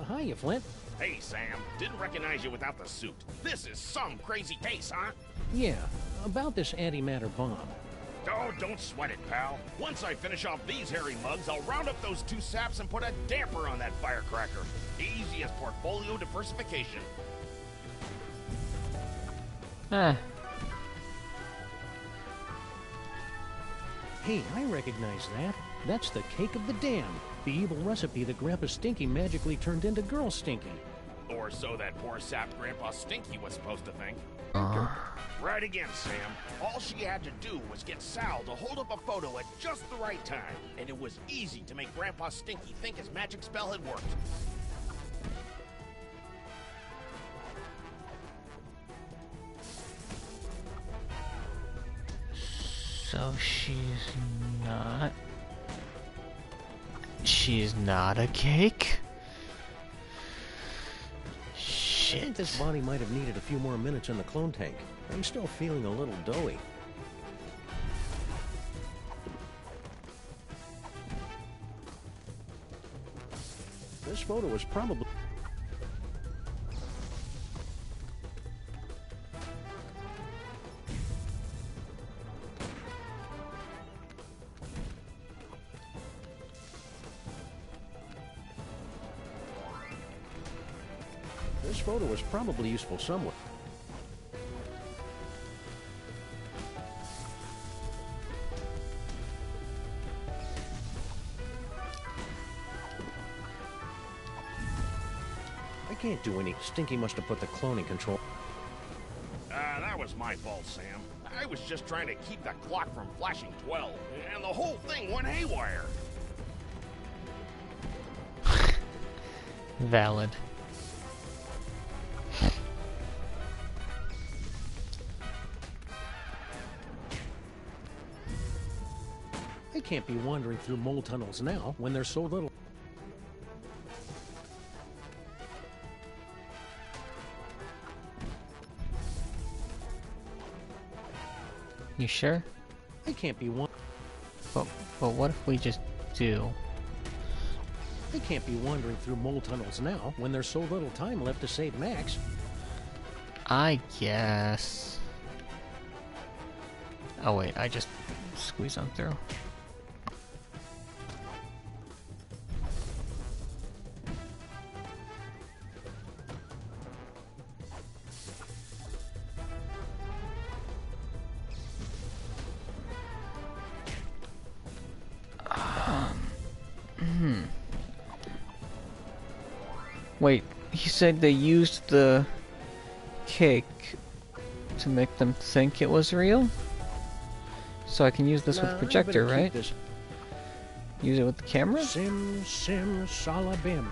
Hiya, Flint. Hey, Sam. Didn't recognize you without the suit. This is some crazy case, huh? Yeah, about this antimatter bomb. Oh, don't sweat it, pal. Once I finish off these hairy mugs, I'll round up those two saps and put a damper on that firecracker. Easy as portfolio diversification. Hey, I recognize that. That's the Cake of the Damned, the evil recipe that Grandpa Stinky magically turned into Girl Stinky. Or so that poor sap Grandpa Stinky was supposed to think. Right again, Sam. All she had to do was get Sal to hold up a photo at just the right time, and it was easy to make Grandpa Stinky think his magic spell had worked. So she's not a cake? I think this body might have needed a few more minutes in the clone tank. I'm still feeling a little doughy. This photo was probably... This photo was probably useful somewhere. I can't do any. Stinky must have put the cloning control. That was my fault, Sam. I was just trying to keep the clock from flashing 12, and the whole thing went haywire. Valid. I can't be wandering through mole tunnels now when there's so little. You sure? I can't be one. But what if we just do? I can't be wandering through mole tunnels now when there's so little time left to save Max. I guess. Oh wait, I just squeeze on through. Wait, he said they used the cake to make them think it was real? So I can use this with the projector, right? Use it with the camera? Sim, salabim.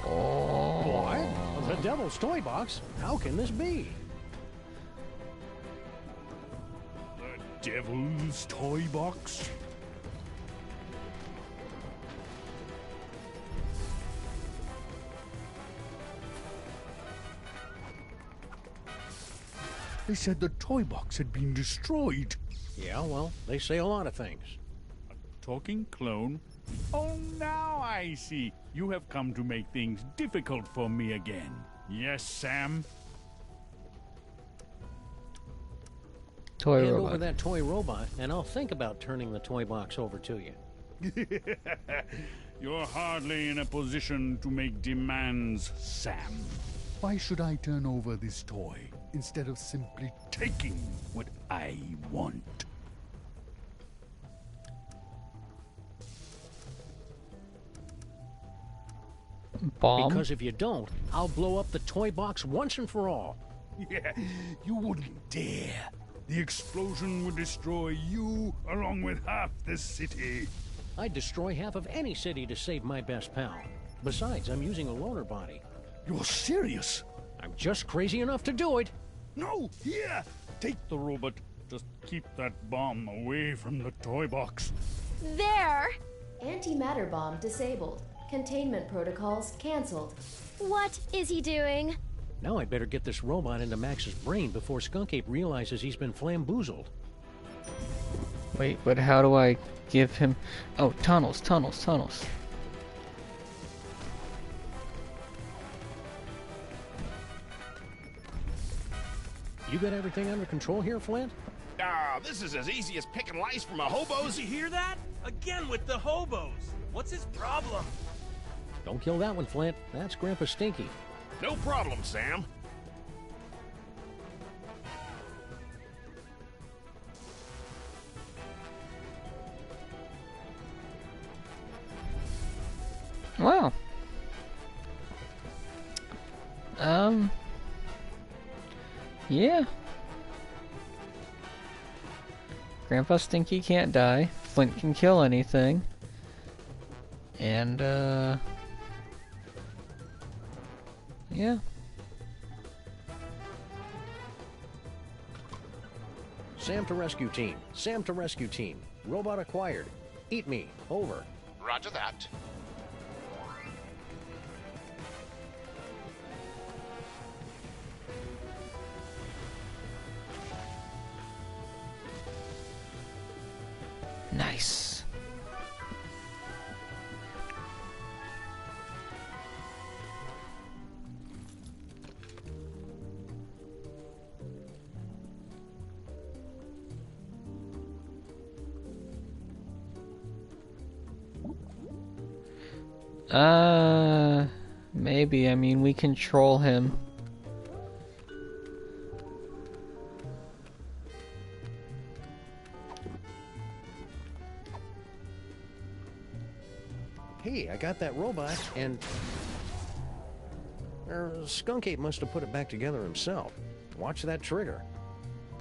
Oh. What? The Devil's Toy Box? How can this be? The Devil's Toy Box? They said the toy box had been destroyed. Yeah, well, they say a lot of things. A talking clone? Oh, now I see. You have come to make things difficult for me again. Yes, Sam? Toy Hand robot. over that toy robot, and I'll think about turning the toy box over to you. You're hardly in a position to make demands, Sam. Why should I turn over this toy instead of simply taking what I want? Bomb? Because if you don't, I'll blow up the toy box once and for all. Yeah, you wouldn't dare. The explosion would destroy you along with half the city. I'd destroy half of any city to save my best pal. Besides, I'm using a loaner body. You're serious? I'm just crazy enough to do it. No, here! Take the robot. Just keep that bomb away from the toy box. There! Antimatter bomb disabled. Containment protocols cancelled. What is he doing? Now I'd better get this robot into Max's brain before Skunk Ape realizes he's been flamboozled. Wait, but how do I give him... Oh, tunnels. You got everything under control here, Flint? Ah, this is as easy as picking lice from a hobo's. Did you hear that? Again with the hobos. What's his problem? Don't kill that one, Flint. That's Grandpa Stinky. No problem, Sam. Wow. Yeah. Grandpa Stinky can't die. Flint can kill anything. And, yeah. Sam to rescue team. Sam to rescue team. Robot acquired. Eat me. Over. Roger that. Nice. Maybe. I mean, we control him. Hey, I got that robot, and... Skunk Ape must have put it back together himself. Watch that trigger.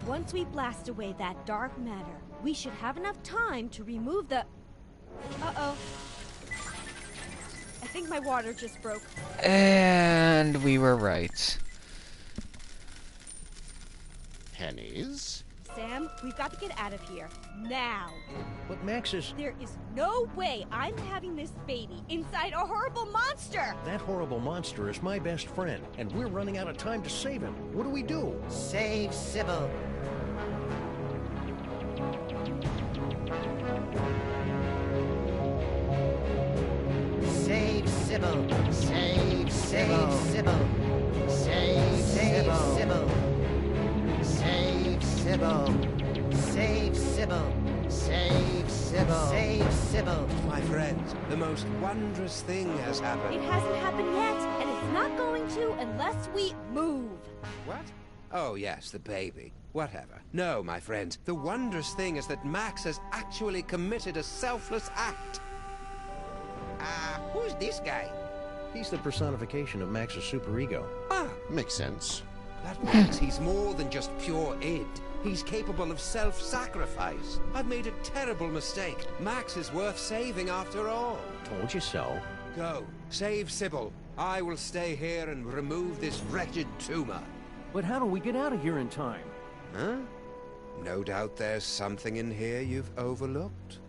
Once we blast away that dark matter, we should have enough time to remove the... Uh-oh. I think my water just broke. And we were right. Pennies? Sam, we've got to get out of here. Now. But Max is... There is no way I'm having this baby inside a horrible monster! That horrible monster is my best friend, and we're running out of time to save him. What do we do? Save Sybil. Save Sybil. Save Sybil. Save Sybil. Save Sybil. Save Sybil. Save Sybil. Save Sybil. My friends, the most wondrous thing has happened. It hasn't happened yet, and it's not going to unless we move. What? Oh, yes, the baby. Whatever. No, my friends, the wondrous thing is that Max has actually committed a selfless act. Who's this guy? He's the personification of Max's superego. Ah, makes sense. That means he's more than just pure id. He's capable of self-sacrifice. I've made a terrible mistake. Max is worth saving after all. Told you so. Go. Save Sybil. I will stay here and remove this wretched tumor. But how do we get out of here in time? Huh? No doubt there's something in here you've overlooked.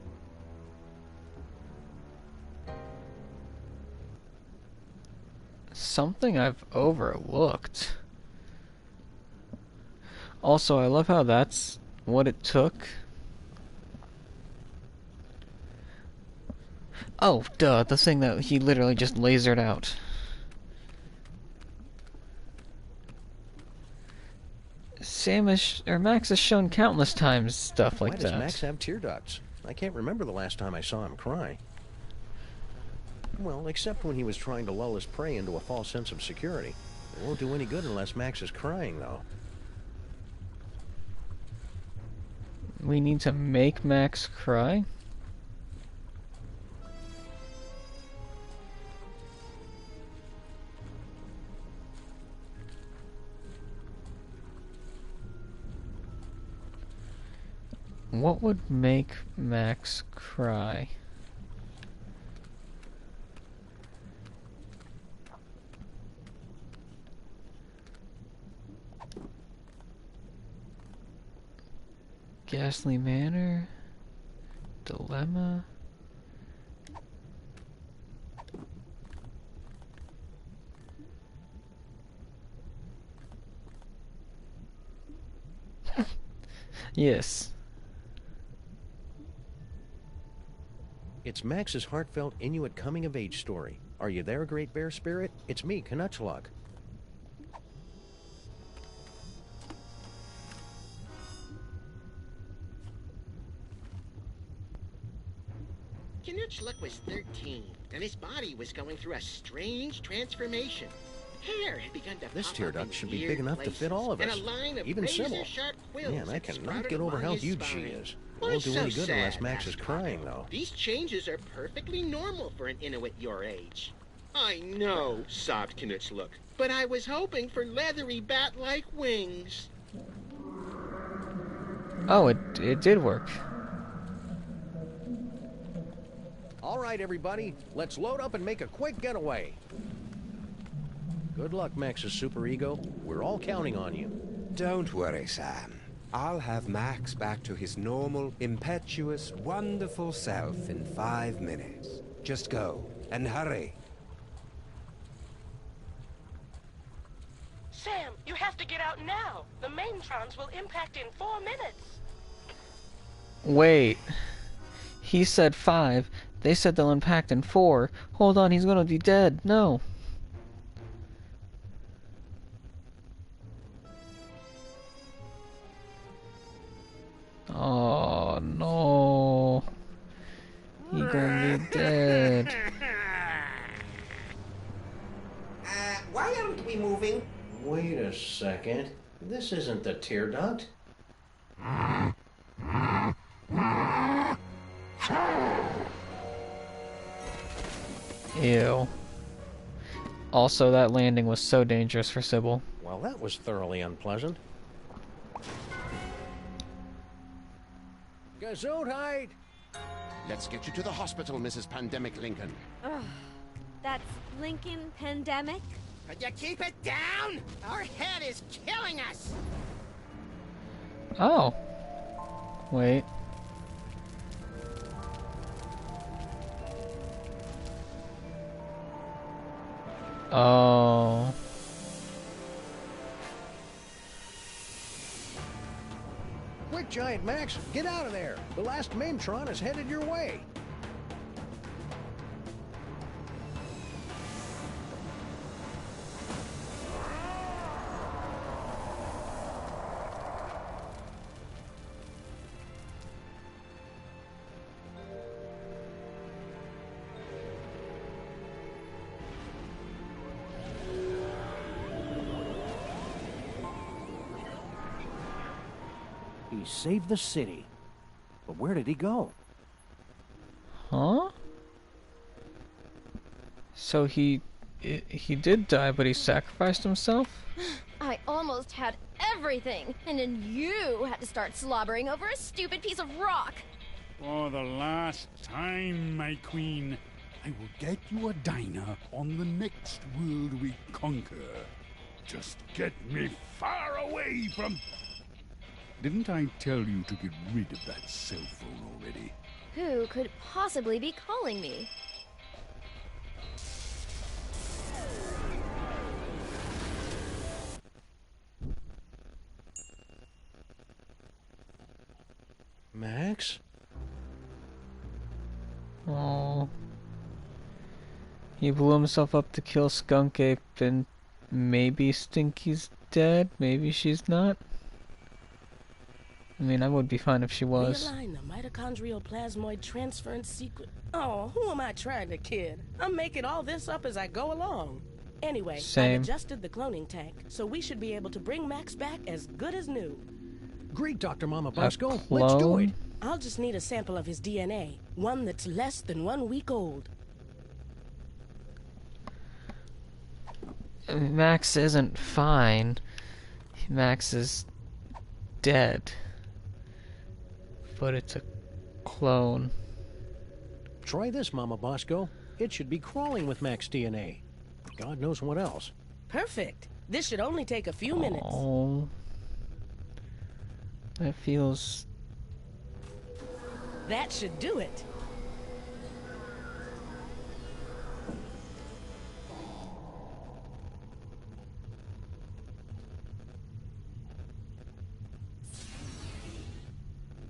Something I've overlooked. Also, I love how that's what it took. Oh, duh, the thing that he literally just lasered out. Max has shown countless times stuff like that. Why does Max have tear ducts? I can't remember the last time I saw him cry. Well, except when he was trying to lull his prey into a false sense of security. It won't do any good unless Max is crying, though. We need to make Max cry? What would make Max cry? Ghastly Manor, Dilemma. Yes. It's Max's heartfelt Inuit coming-of-age story. Are you there, Great Bear Spirit? It's me, Knutchlug. Knutchlug was 13, and his body was going through a strange transformation. Hair had begun to This pop tear up duct in should be weird big enough to fit all of places, us. and a line of Even Sybil. razor-sharp quills Man, I had cannot sprouted get over along how his huge she spine. is. Why Won't do so any good unless sad, Max is asked crying, Papa. though. These changes are perfectly normal for an Inuit your age. I know, sobbed Knutchlug, but I was hoping for leathery bat-like wings. Oh, it did work. All right, everybody, let's load up and make a quick getaway. Good luck, Max's superego. We're all counting on you. Don't worry, Sam. I'll have Max back to his normal, impetuous, wonderful self in 5 minutes. Just go, and hurry. Sam, you have to get out now. The maintrons will impact in 4 minutes. Wait. He said 5. They said they'll impact in 4. Hold on, he's gonna be dead. No. Oh no. He gonna be dead. Why aren't we moving? Wait a second. This isn't the tear duct. Ew. Also, that landing was so dangerous for Sybil. Well, that was thoroughly unpleasant. Gesundheit! Let's get you to the hospital, Mrs. Pandemic Lincoln. Ugh, that's Lincoln Pandemic? Could you keep it down? Our head is killing us. Oh. Wait. Oh. Quick, Giant Max, get out of there. The last Maintron is headed your way. He saved the city. But where did he go? Huh? So he did die, but he sacrificed himself? I almost had everything, and then you had to start slobbering over a stupid piece of rock. For the last time, my queen, I will get you a diner on the next world we conquer. Just get me far away from... Didn't I tell you to get rid of that cell phone already? Who could possibly be calling me? Max? Oh. He blew himself up to kill Skunk Ape, and maybe Stinky's dead, maybe she's not. I mean, I would be fine if she was. Realign the mitochondrial plasmoid transference sequence. Oh, who am I trying to kid? I'm making all this up as I go along. Anyway, Same. I've adjusted the cloning tank, so we should be able to bring Max back as good as new. Great, Dr. Mama Bosco. Let's do it. I'll just need a sample of his DNA, one that's less than 1 week old. Max isn't fine. Max is dead. But it's a clone. Try this, Mama Bosco. It should be crawling with Max DNA. God knows what else. Perfect. This should only take a few minutes. Oh. That feels... That should do it.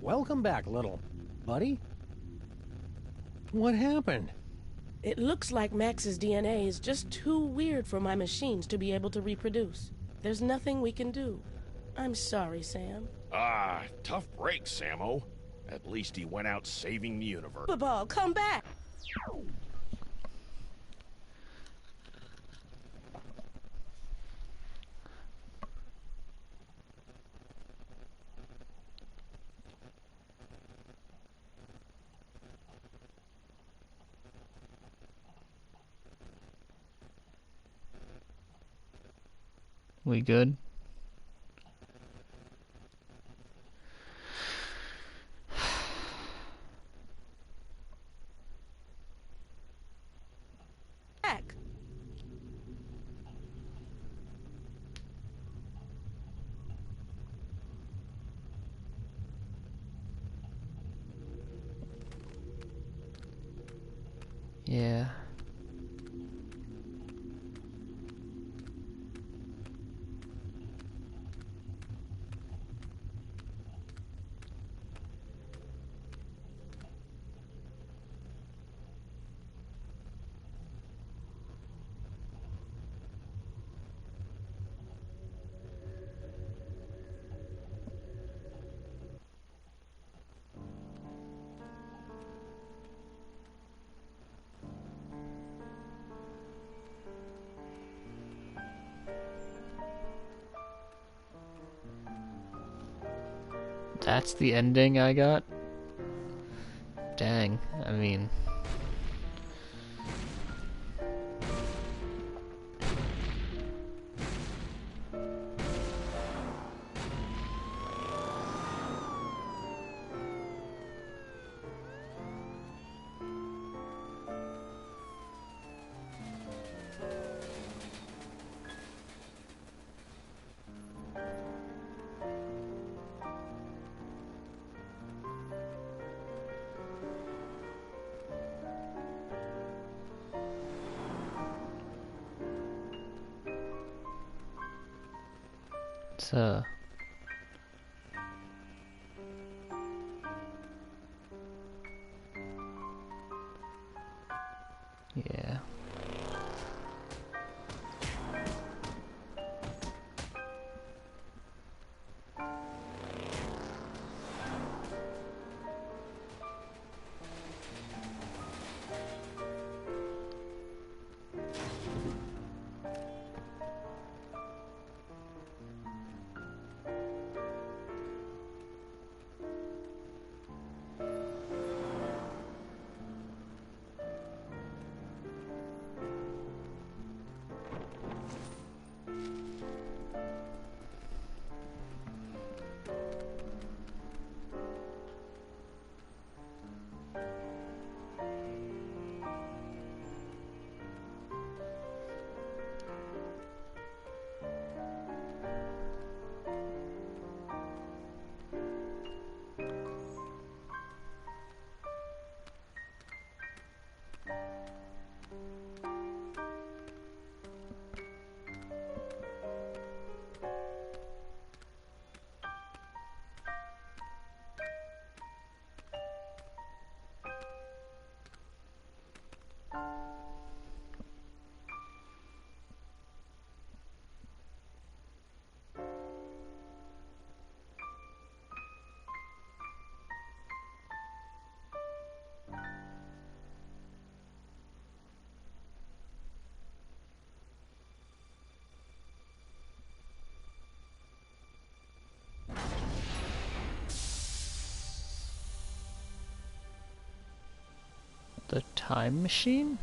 Welcome back, little buddy. What happened? It looks like Max's DNA is just too weird for my machines to be able to reproduce. There's nothing we can do. I'm sorry, Sam. Tough break, Sammo. At least he went out saving the universe. Football, come back! We good? Back. Yeah. That's the ending I got? Dang, I mean... Yeah. time machine?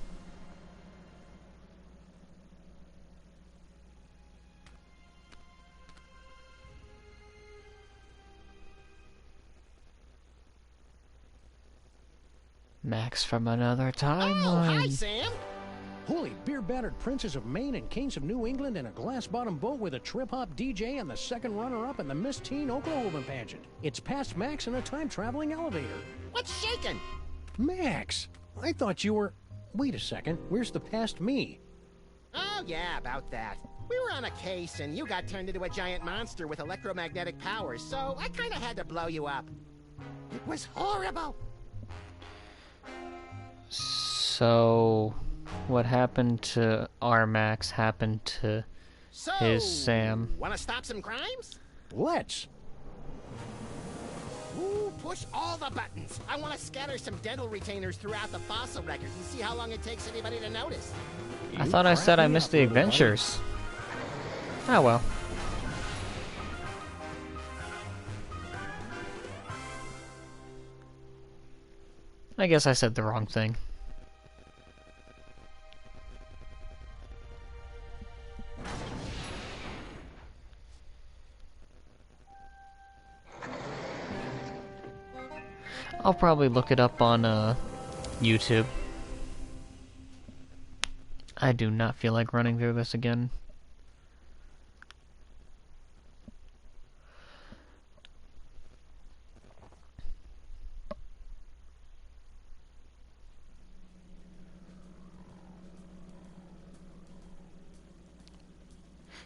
Max from another timeline. Oh, hi, Sam! Holy beer-battered princes of Maine and kings of New England in a glass-bottom boat with a trip-hop DJ and the second runner-up in the Miss Teen Oklahoma pageant. It's past Max in a time-traveling elevator. What's shaking? Max! I thought you were... Wait a second, where's the past me? Oh, yeah, about that. We were on a case, and you got turned into a giant monster with electromagnetic powers, so I kinda had to blow you up. It was horrible! So, what happened to our Max happened to his Sam. Wanna stop some crimes? Let's! Ooh, push all the buttons. I want to scatter some dental retainers throughout the fossil record and see how long it takes anybody to notice. I thought I said I missed the adventures. Oh well. I guess I said the wrong thing. I'll probably look it up on YouTube. I do not feel like running through this again.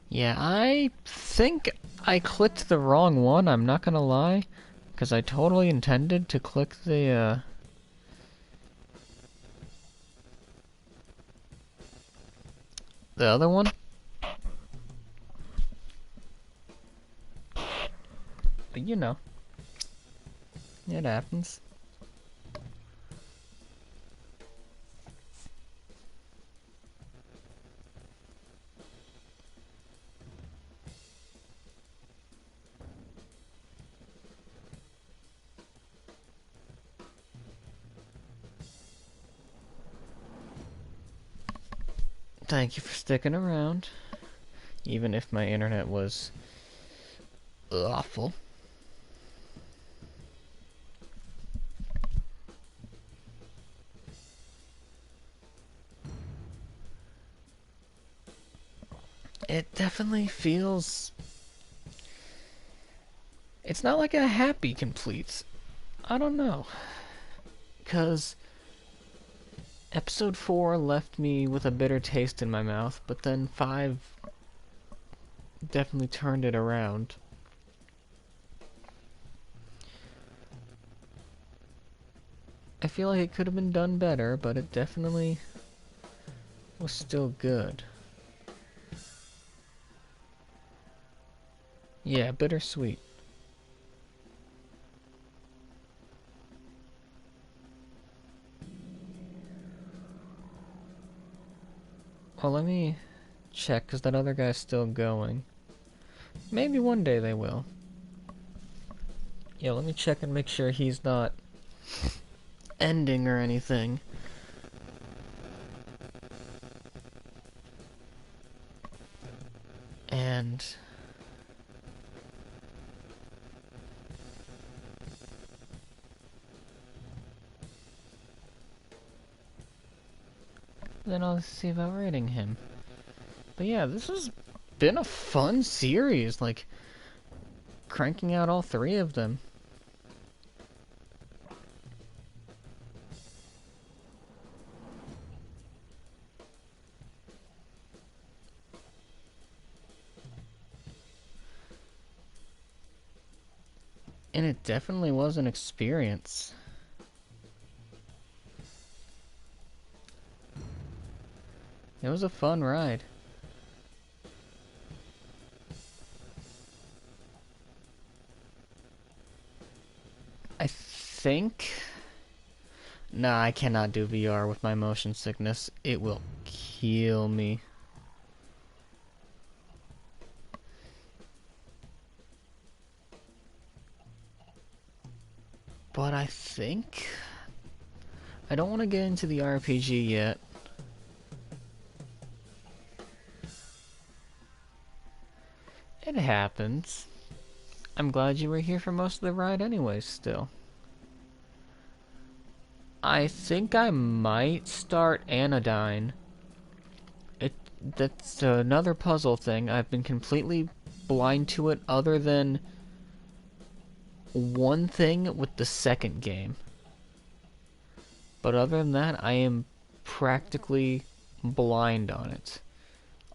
Yeah, I think I clicked the wrong one, I'm not gonna lie. Because I totally intended to click the other one. But you know, it happens. Thank you for sticking around, even if my internet was awful. It definitely feels... It's not like a happy complete. I don't know. Because... Episode 4 left me with a bitter taste in my mouth, but then 5 definitely turned it around. I feel like it could have been done better, but it definitely was still good. Yeah, bittersweet. Well, let me check, because that other guy's still going. Maybe one day they will. Yeah, let me check and make sure he's not ending or anything. And... then I'll see about rating him. But yeah, this has been a fun series, like, cranking out all 3 of them. And it definitely was an experience. It was a fun ride. I think... Nah, I cannot do VR with my motion sickness. It will kill me. But I think... I don't want to get into the RPG yet. It happens. I'm glad you were here for most of the ride anyways, still. I think I might start Anodyne. That's another puzzle thing. I've been completely blind to it other than one thing with the second game. But other than that, I am practically blind on it.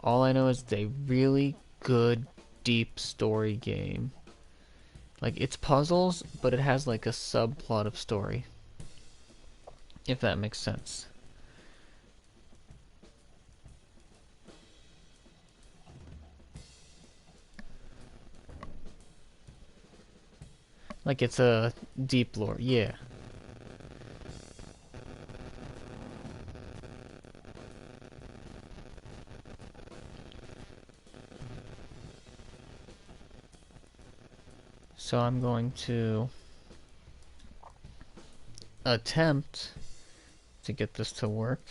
All I know is it's a really good, deep story game. Like, it's puzzles, but it has like a subplot of story. If that makes sense. Like it's a deep lore, yeah. So I'm going to attempt to get this to work.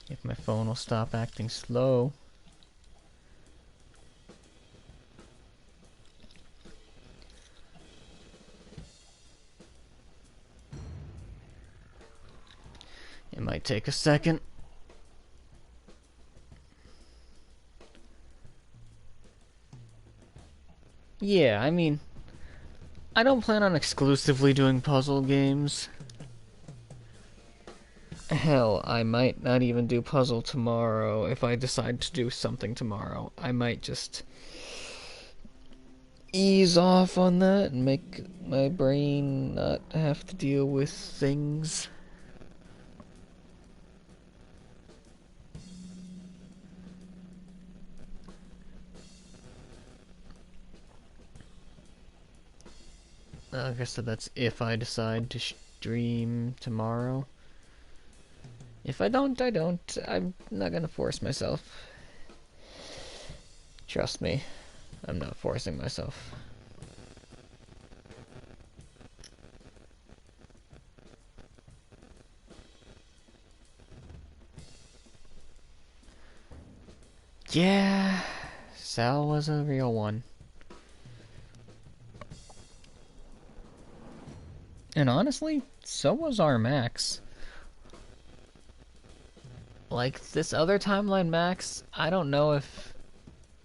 If my phone will stop acting slow. It might take a second. Yeah, I mean, I don't plan on exclusively doing puzzle games. Hell, I might not even do puzzle tomorrow. If I decide to do something tomorrow, I might just ease off on that and make my brain not have to deal with things. Like I said, that's if I decide to stream tomorrow. If I don't, I don't. I'm not gonna force myself. Trust me, I'm not forcing myself. Yeah, Sal was a real one. And honestly, so was our Max. Like, this other timeline Max, I don't know if...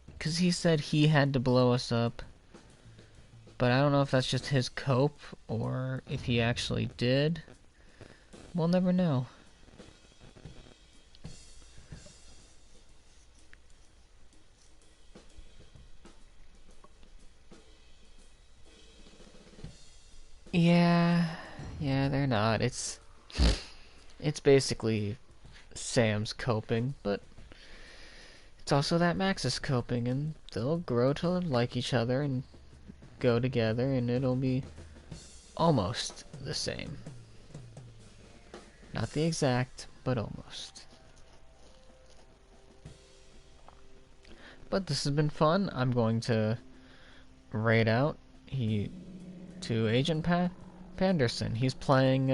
Because he said he had to blow us up. But I don't know if that's just his cope, or if he actually did. We'll never know. Yeah, they're not. It's basically Sam's coping, but it's also that Max is coping, and they'll grow to like each other and go together, and it'll be almost the same. Not the exact, but almost. But this has been fun. I'm going to raid out to Agent Panderson. He's playing,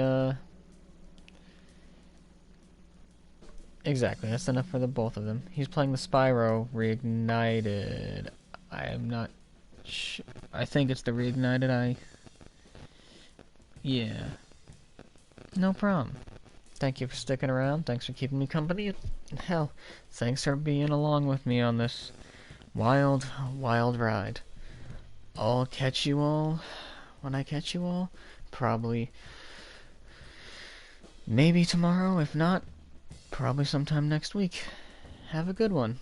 exactly, that's enough for the both of them. He's playing the Spyro Reignited. I am not sure. I think it's the Reignited. Yeah. No problem. Thank you for sticking around. Thanks for keeping me company. Hell, thanks for being along with me on this wild, wild ride. I'll catch you all when I catch you all. Probably, maybe tomorrow. If not, probably sometime next week. Have a good one.